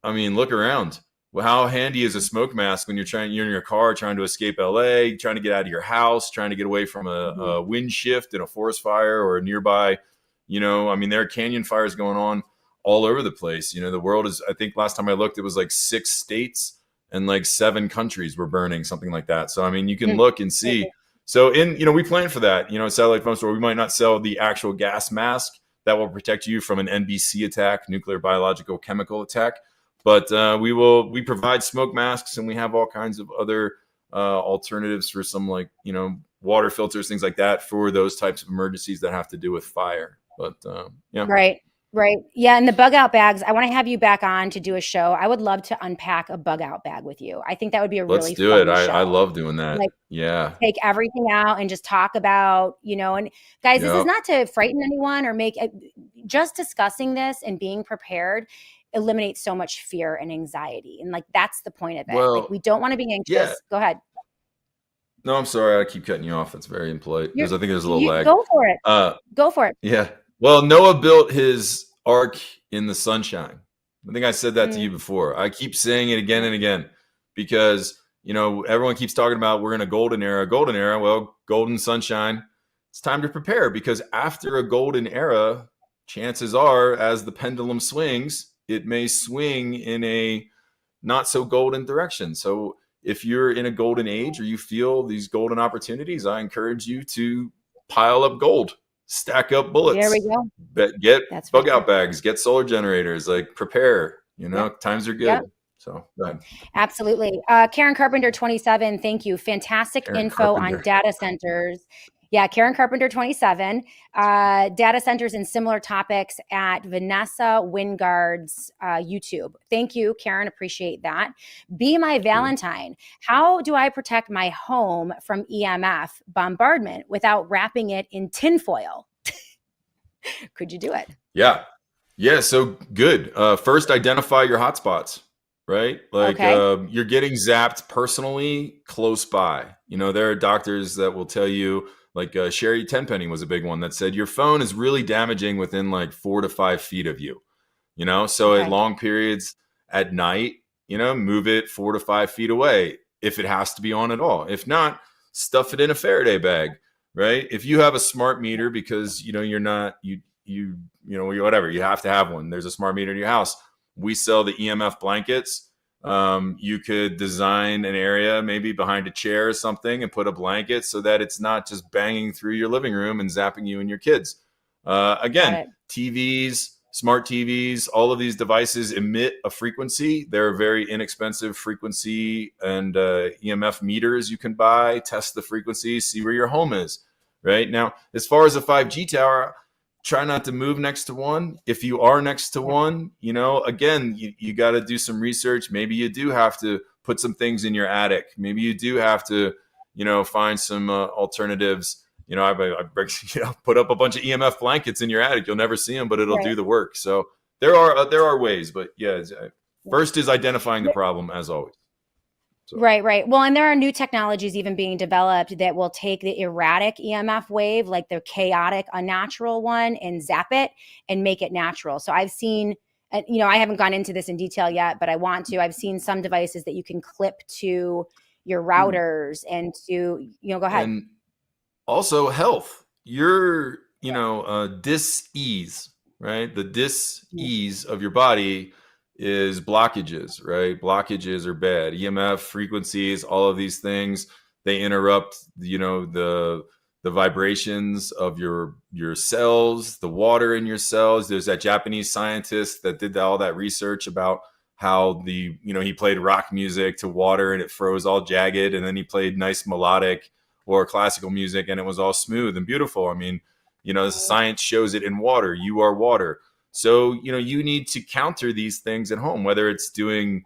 I mean, look around. Well, how handy is a smoke mask when you're in your car trying to escape LA, trying to get out of your house, trying to get away from a wind shift in a forest fire or a nearby, I mean, there are canyon fires going on all over the place. The world is, I think last time I looked, it was like 6 states and like 7 countries were burning, something like that. So, I mean, you can look and see. So we plan for that, at Satellite Phone Store. We might not sell the actual gas mask that will protect you from an NBC attack, nuclear, biological, chemical attack. But we provide smoke masks, and we have all kinds of other alternatives for some water filters, things like that for those types of emergencies that have to do with fire. But Right. Yeah. And the bug out bags, I want to have you back on to do a show. I would love to unpack a bug out bag with you. I think that would be a really fun show. Let's do it. I love doing that. Take everything out and just talk about, and guys, this is not to frighten anyone or just discussing this and being prepared eliminates so much fear and anxiety. And that's the point of it. Well, we don't want to be anxious. Yeah. Go ahead. No, I'm sorry. I keep cutting you off. It's very impolite because I think there's a little lag. Go for it. Go for it. Yeah. Well, Noah built his ark in the sunshine. I think I said that to you before. I keep saying it again and again because, everyone keeps talking about we're in a golden era. Well, golden sunshine. It's time to prepare because after a golden era, chances are as the pendulum swings, it may swing in a not so golden direction. So if you're in a golden age or you feel these golden opportunities, I encourage you to pile up gold. Stack up bullets. There we go. Get bug out bags. Get solar generators. Prepare. Times are good. Yep. So go ahead. Absolutely. Karen Carpenter 27. Thank you. Fantastic info on data centers. Yeah, Karen Carpenter 27. Data centers and similar topics at Vanessa Wingard's YouTube. Thank you, Karen. Appreciate that. Be My Valentine. How do I protect my home from EMF bombardment without wrapping it in tinfoil? Could you do it? Yeah. So good. First, identify your hotspots. Right? You're getting zapped personally close by. There are doctors that will tell you. Sherry Tenpenny was a big one that said your phone is really damaging within 4 to 5 feet of you, so at long periods at night, move it 4 to 5 feet away if it has to be on at all. If not, stuff it in a Faraday bag, right? If you have a smart meter because, you're not, whatever, you have to have one. There's a smart meter in your house. We sell the EMF blankets. You could design an area maybe behind a chair or something and put a blanket so that it's not just banging through your living room and zapping you and your kids. Again, TVs, smart TVs, all of these devices emit a frequency. There are very inexpensive frequency and EMF meters you can buy, test the frequency, see where your home is. Right now, as far as a 5G tower, try not to move next to one. If you are next to one, again, you got to do some research. Maybe you do have to put some things in your attic. Maybe you do have to, find some alternatives. I put up a bunch of EMF blankets in your attic. You'll never see them, but it'll do the work. So there are ways, but first is identifying the problem as always. So. Right. Well, and there are new technologies even being developed that will take the erratic EMF wave, like the chaotic, unnatural one, and zap it and make it natural. So I've seen, I haven't gone into this in detail yet, but I want to. I've seen some devices that you can clip to your routers and to, go ahead. And also health. Your, dis-ease, right? The dis-ease of your body is blockages, right? Blockages are bad. EMF frequencies, all of these things, they interrupt, the vibrations of your cells, the water in your cells. There's that Japanese scientist that did all that research about how he played rock music to water and it froze all jagged. And then he played nice melodic or classical music and it was all smooth and beautiful. I mean, The science shows it in water. You are water. So, you need to counter these things at home, whether it's doing,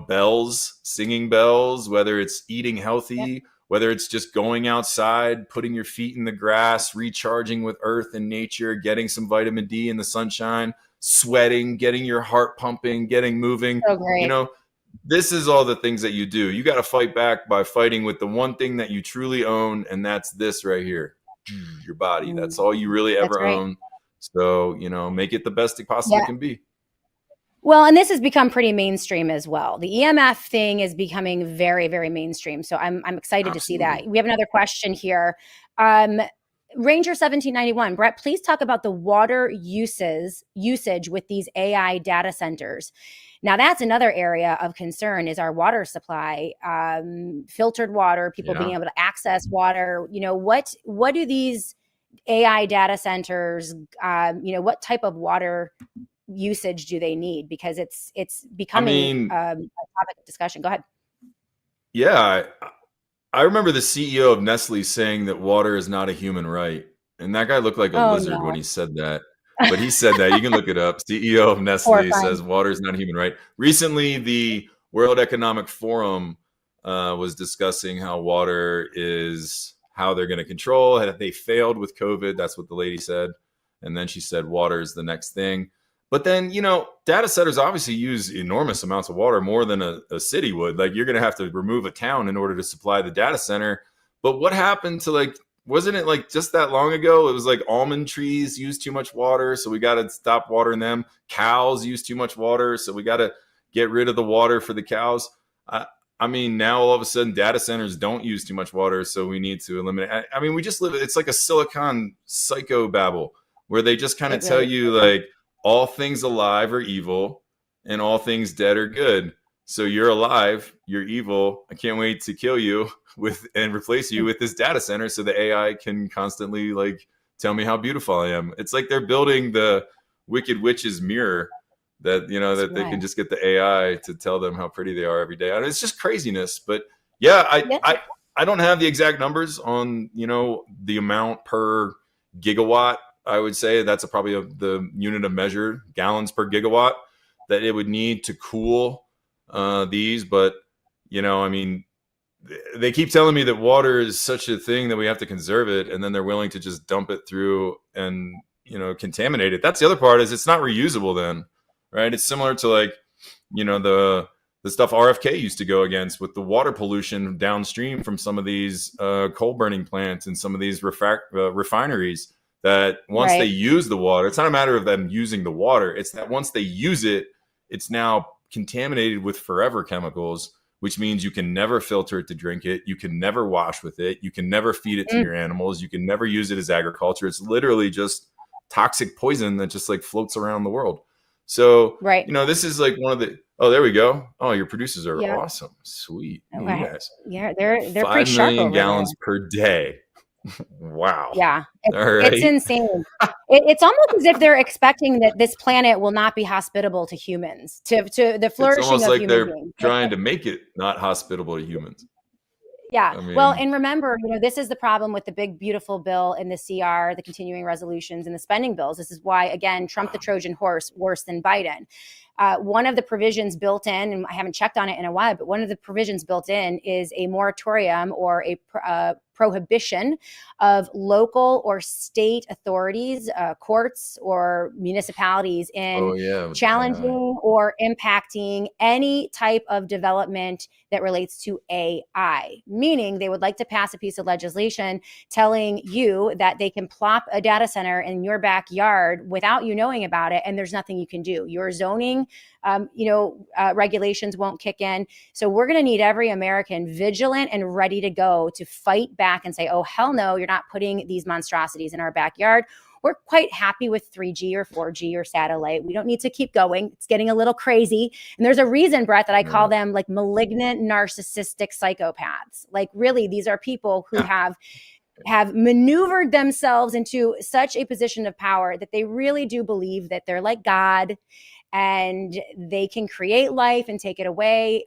bells, singing bells, whether it's eating healthy, whether it's just going outside, putting your feet in the grass, recharging with earth and nature, getting some vitamin D in the sunshine, sweating, getting your heart pumping, getting moving. So great. This is all the things that you do. You got to fight back by fighting with the one thing that you truly own, and that's this right here, your body. That's all you really ever own. So, make it the best it possibly can be. Well, and this has become pretty mainstream as well. The EMF thing is becoming very, very mainstream. So I'm excited to see that. We have another question here. Ranger 1791, Brett, please talk about the water usage with these AI data centers. Now, that's another area of concern is our water supply, filtered water, people being able to access water. What do these AI data centers, what type of water usage do they need? Because it's becoming a topic of discussion. Go ahead. Yeah, I remember the CEO of Nestle saying that water is not a human right. And that guy looked like a lizard when he said that. But he said that. You can look it up. CEO of Nestle says water is not a human right. Recently, the World Economic Forum was discussing how water is how they're going to control. That they failed with COVID. That's what the lady said. And then she said water is the next thing. But then, data centers obviously use enormous amounts of water, more than a city would. Like, you're going to have to remove a town in order to supply the data center. But what happened to wasn't it just that long ago? It was almond trees use too much water, so we got to stop watering them. Cows use too much water, so we got to get rid of the water for the cows. I mean, now all of a sudden data centers don't use too much water, so we need to eliminate. I mean, we just live, it's like a silicon psychobabble where they just kind of tell you all things alive are evil and all things dead are good. So you're alive, you're evil. I can't wait to kill you and replace you with this data center so the AI can constantly tell me how beautiful I am. It's like they're building the Wicked Witch's mirror that, they can just get the AI to tell them how pretty they are every day. And it's just craziness. But I don't have the exact numbers on, the amount per gigawatt. I would say that's probably the unit of measure, gallons per gigawatt, that it would need to cool these. But, I mean, they keep telling me that water is such a thing that we have to conserve it. And then they're willing to just dump it through and, contaminate it. That's the other part, is it's not reusable then, right? It's similar to the stuff RFK used to go against with the water pollution downstream from some of these coal burning plants and some of these refineries. That once they use the water, it's not a matter of them using the water. It's that once they use it, it's now contaminated with forever chemicals, which means you can never filter it to drink it. You can never wash with it. You can never feed it to your animals. You can never use it as agriculture. It's literally just toxic poison that just floats around the world. So, this is one of the, there we go. Oh, your producers are awesome. Sweet. Okay. You guys. Yeah, they're 5 pretty sharp million over gallons there. per day. Wow. Yeah, right. It's insane. It's almost as if they're expecting that this planet will not be hospitable to humans, to the flourishing it's almost of like human they're beings. trying to make it not hospitable to humans. Yeah. I mean, well, and remember, this is the problem with the big, beautiful bill in the CR, the continuing resolutions and the spending bills. This is why, again, Trump the Trojan horse, worse than Biden. One of the provisions built in, and I haven't checked on it in a while, but one of the provisions built in is a moratorium or a prohibition of local or state authorities, courts or municipalities in challenging or impacting any type of development that relates to AI, meaning they would like to pass a piece of legislation telling you that they can plop a data center in your backyard without you knowing about it, and there's nothing you can do. Your zoning regulations won't kick in. So we're going to need every American vigilant and ready to go to fight back and say, oh, hell no, you're not putting these monstrosities in our backyard. We're quite happy with 3G or 4G or satellite. We don't need to keep going. It's getting a little crazy. And there's a reason, Brett, that I call them malignant, narcissistic psychopaths. Really, these are people who have maneuvered themselves into such a position of power that they really do believe that they're like God and they can create life and take it away.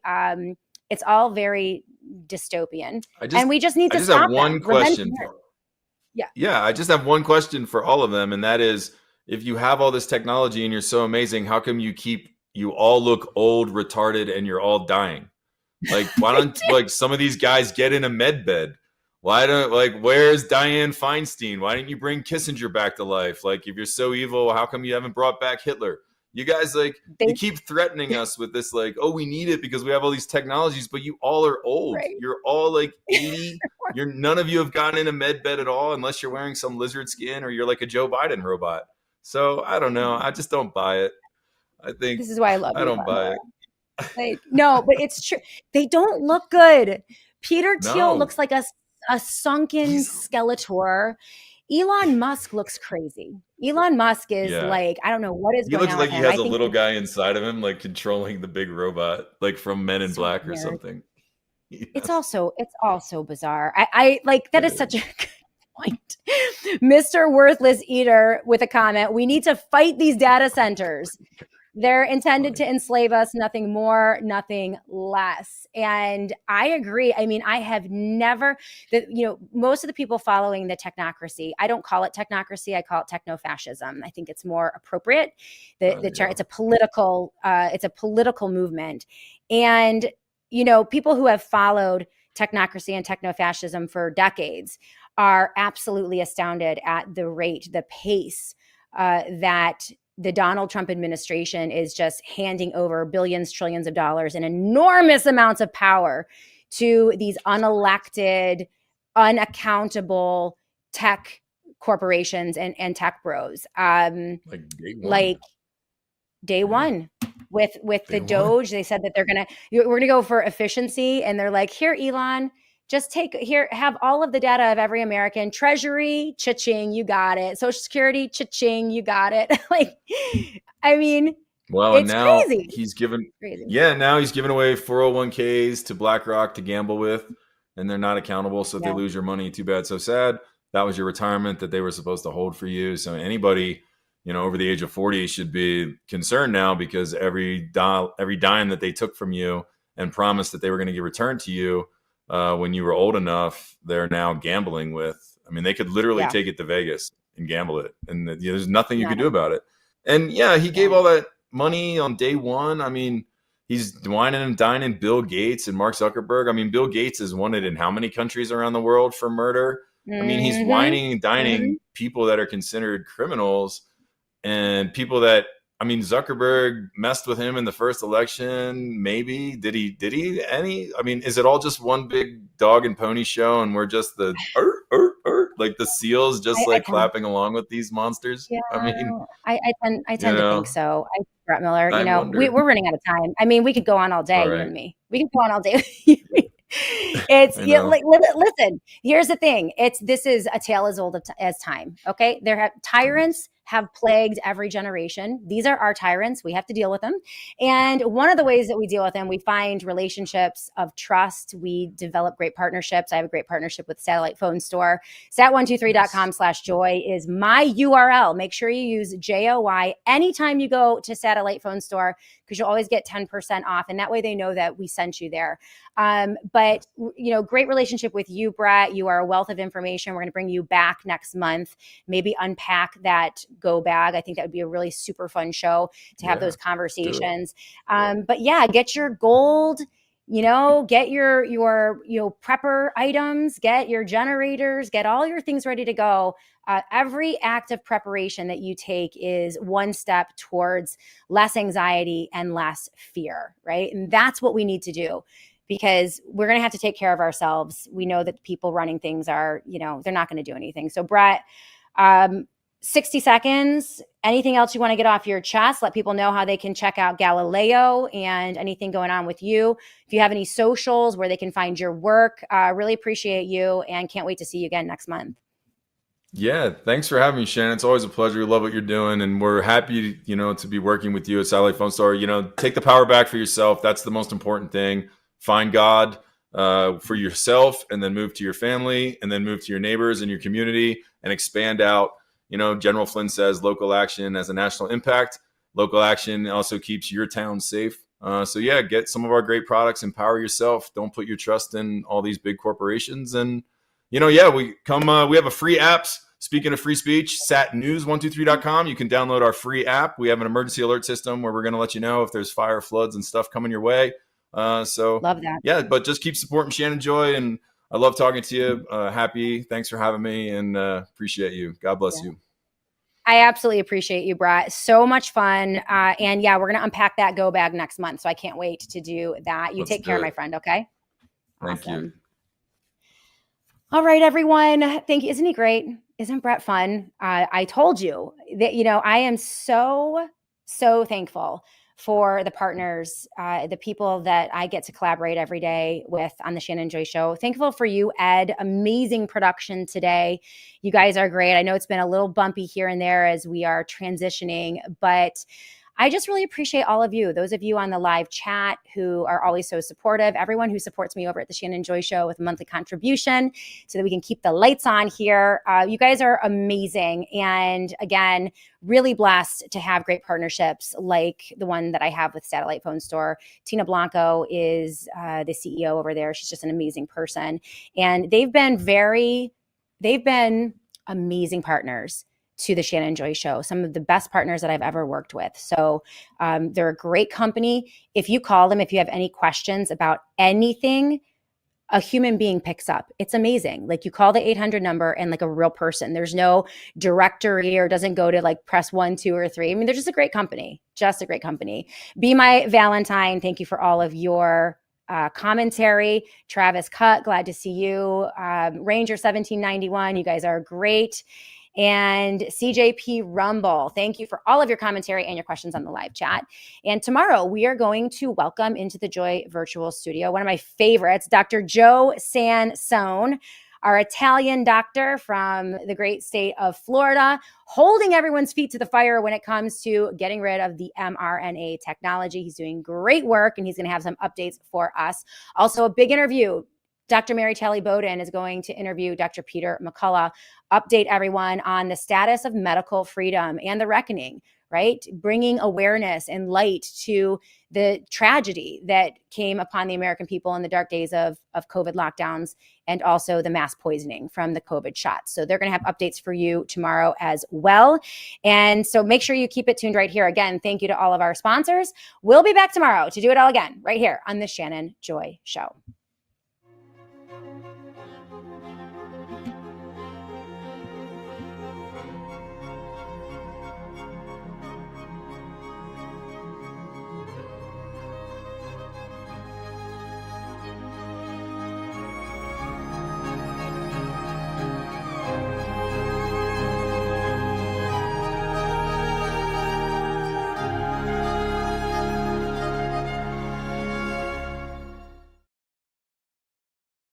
It's all very dystopian. And we just need to stop I just have one question. Yeah, I just have one question for all of them, and that is, if you have all this technology and you're so amazing, how come you all look old, retarded, and you're all dying? Like, why don't like some of these guys get in a med bed? Why don't where's Dianne Feinstein? Why didn't you bring Kissinger back to life? Like, if you're so evil, how come you haven't brought back Hitler? You guys, you keep threatening us with this, oh, we need it because we have all these technologies, but you all are old. Right. You're all 80. None of you have gotten in a med bed at all, unless you're wearing some lizard skin or you're like a Joe Biden robot. So I don't know. I just don't buy it. I think this is why I love. I don't buy it. No, but it's true. They don't look good. Peter Thiel looks like a sunken Skeletor. Elon Musk looks crazy. Elon Musk is I don't know what is going on. He looks like he has a little guy inside of him, controlling the big robot, from Men in Black or something. It's also bizarre. I that is such a good point. Mr. Worthless Eater with a comment. We need to fight these data centers. They're intended to enslave us, nothing more, nothing less. And I agree. I mean, I have never, most of the people following the technocracy, I don't call it technocracy, I call it techno-fascism. I think it's more appropriate. The term, it's a political movement. And, people who have followed technocracy and techno-fascism for decades are absolutely astounded at the rate, the pace that the Donald Trump administration is just handing over billions, trillions of dollars and enormous amounts of power to these unelected, unaccountable tech corporations and tech bros. Day one with the Doge, they said that we're gonna go for efficiency, and they're like, here, Elon, just have all of the data of every American. Treasury, cha-ching, you got it. Social Security, cha-ching, you got it. I mean, well, it's now crazy. He's given away 401ks to BlackRock to gamble with, and they're not accountable. So if they lose your money, too bad, so sad. That was your retirement that they were supposed to hold for you. So anybody, over the age of 40 should be concerned now, because every dime that they took from you and promised that they were going to get returned to you when you were old enough, they're now gambling with. I mean, they could literally take it to Vegas and gamble it, and there's nothing you could do about it. And he gave all that money on day one. I mean, he's whining and dining Bill Gates and Mark Zuckerberg. I mean, Bill Gates is wanted in how many countries around the world for murder? I mean, he's whining and dining people that are considered criminals, and people that, I mean, Zuckerberg messed with him in the first election. Maybe did he any? I mean, is it all just one big dog and pony show, and we're just the like the seals just clapping along with these monsters? Yeah, I mean, I tend to think so. Brett Miller, we're running out of time. I mean, we could go on all day, you and me. We could go on all day. Listen, here's the thing. This is a tale as old as time. Okay. Tyrants have plagued every generation. These are our tyrants. We have to deal with them. And one of the ways that we deal with them, we find relationships of trust. We develop great partnerships. I have a great partnership with Satellite Phone Store. Sat123.com/joy is my URL. Make sure you use JOY anytime you go to Satellite Phone Store, because you'll always get 10% off. And that way they know that we sent you there. But great relationship with you, Brett. You are a wealth of information. We're going to bring you back next month, maybe unpack that go bag. I think that would be a really super fun show to have those conversations. But get your gold, get your prepper items, get your generators, get all your things ready to go. Every act of preparation that you take is one step towards less anxiety and less fear, right? And that's what we need to do, because we're going to have to take care of ourselves. We know that people running things are, they're not going to do anything. So Brett, 60 seconds, anything else you want to get off your chest? Let people know how they can check out Galileo and anything going on with you. If you have any socials where they can find your work, really appreciate you and can't wait to see you again next month. Yeah, thanks for having me, Shannon. It's always a pleasure. We love what you're doing, and we're happy, to be working with you at Satellite Phone Store. Take the power back for yourself. That's the most important thing. Find God for yourself, and then move to your family, and then move to your neighbors and your community, and expand out. General Flynn says local action has a national impact. Local action also keeps your town safe. Get some of our great products. Empower yourself. Don't put your trust in all these big corporations, and yeah, we have a free apps. Speaking of free speech, satnews123.com. You can download our free app. We have an emergency alert system where we're going to let you know if there's fire, floods, and stuff coming your way. So love that. Yeah, but just keep supporting Shannon Joy, and I love talking to you. Happy, thanks for having me, and appreciate you. God bless you. I absolutely appreciate you, Brett. So much fun. And yeah, we're going to unpack that go bag next month. So I can't wait to do that. You take care, my friend. Okay. Thank you. All right, everyone. Thank you. Isn't he great? Isn't Brett fun? I told you that, I am so thankful for the partners, the people that I get to collaborate every day with on the Shannon Joy Show. Thankful for you, Ed. Amazing production today. You guys are great. I know it's been a little bumpy here and there as we are transitioning, but I just really appreciate all of you, those of you on the live chat who are always so supportive, everyone who supports me over at the Shannon Joy Show with a monthly contribution so that we can keep the lights on here. You guys are amazing. And again, really blessed to have great partnerships like the one that I have with Satellite Phone Store. Tina Blanco is the CEO over there. She's just an amazing person. And they've been amazing partners to the Shannon Joy Show, some of the best partners that I've ever worked with. So they're a great company. If you call them, if you have any questions about anything, a human being picks up. It's amazing. Like, you call the 800 number and like a real person, there's no directory or doesn't go to like press 1, 2, or 3. I mean, they're just a great company, Be My Valentine. Thank you for all of your commentary. Travis Cutt, glad to see you. Ranger 1791, you guys are great. And CJP Rumble, thank you for all of your commentary and your questions on the live chat. And tomorrow we are going to welcome into the Joy Virtual Studio one of my favorites, Dr. Joe Sansone, our Italian doctor from the great state of Florida, holding everyone's feet to the fire when it comes to getting rid of the mRNA technology. He's doing great work, and he's going to have some updates for us. Also, a big interview. Dr. Mary Talley Bowden is going to interview Dr. Peter McCullough, update everyone on the status of medical freedom and the reckoning, right? Bringing awareness and light to the tragedy that came upon the American people in the dark days of COVID lockdowns and also the mass poisoning from the COVID shots. So they're going to have updates for you tomorrow as well. And so make sure you keep it tuned right here. Again, thank you to all of our sponsors. We'll be back tomorrow to do it all again right here on the Shannon Joy Show.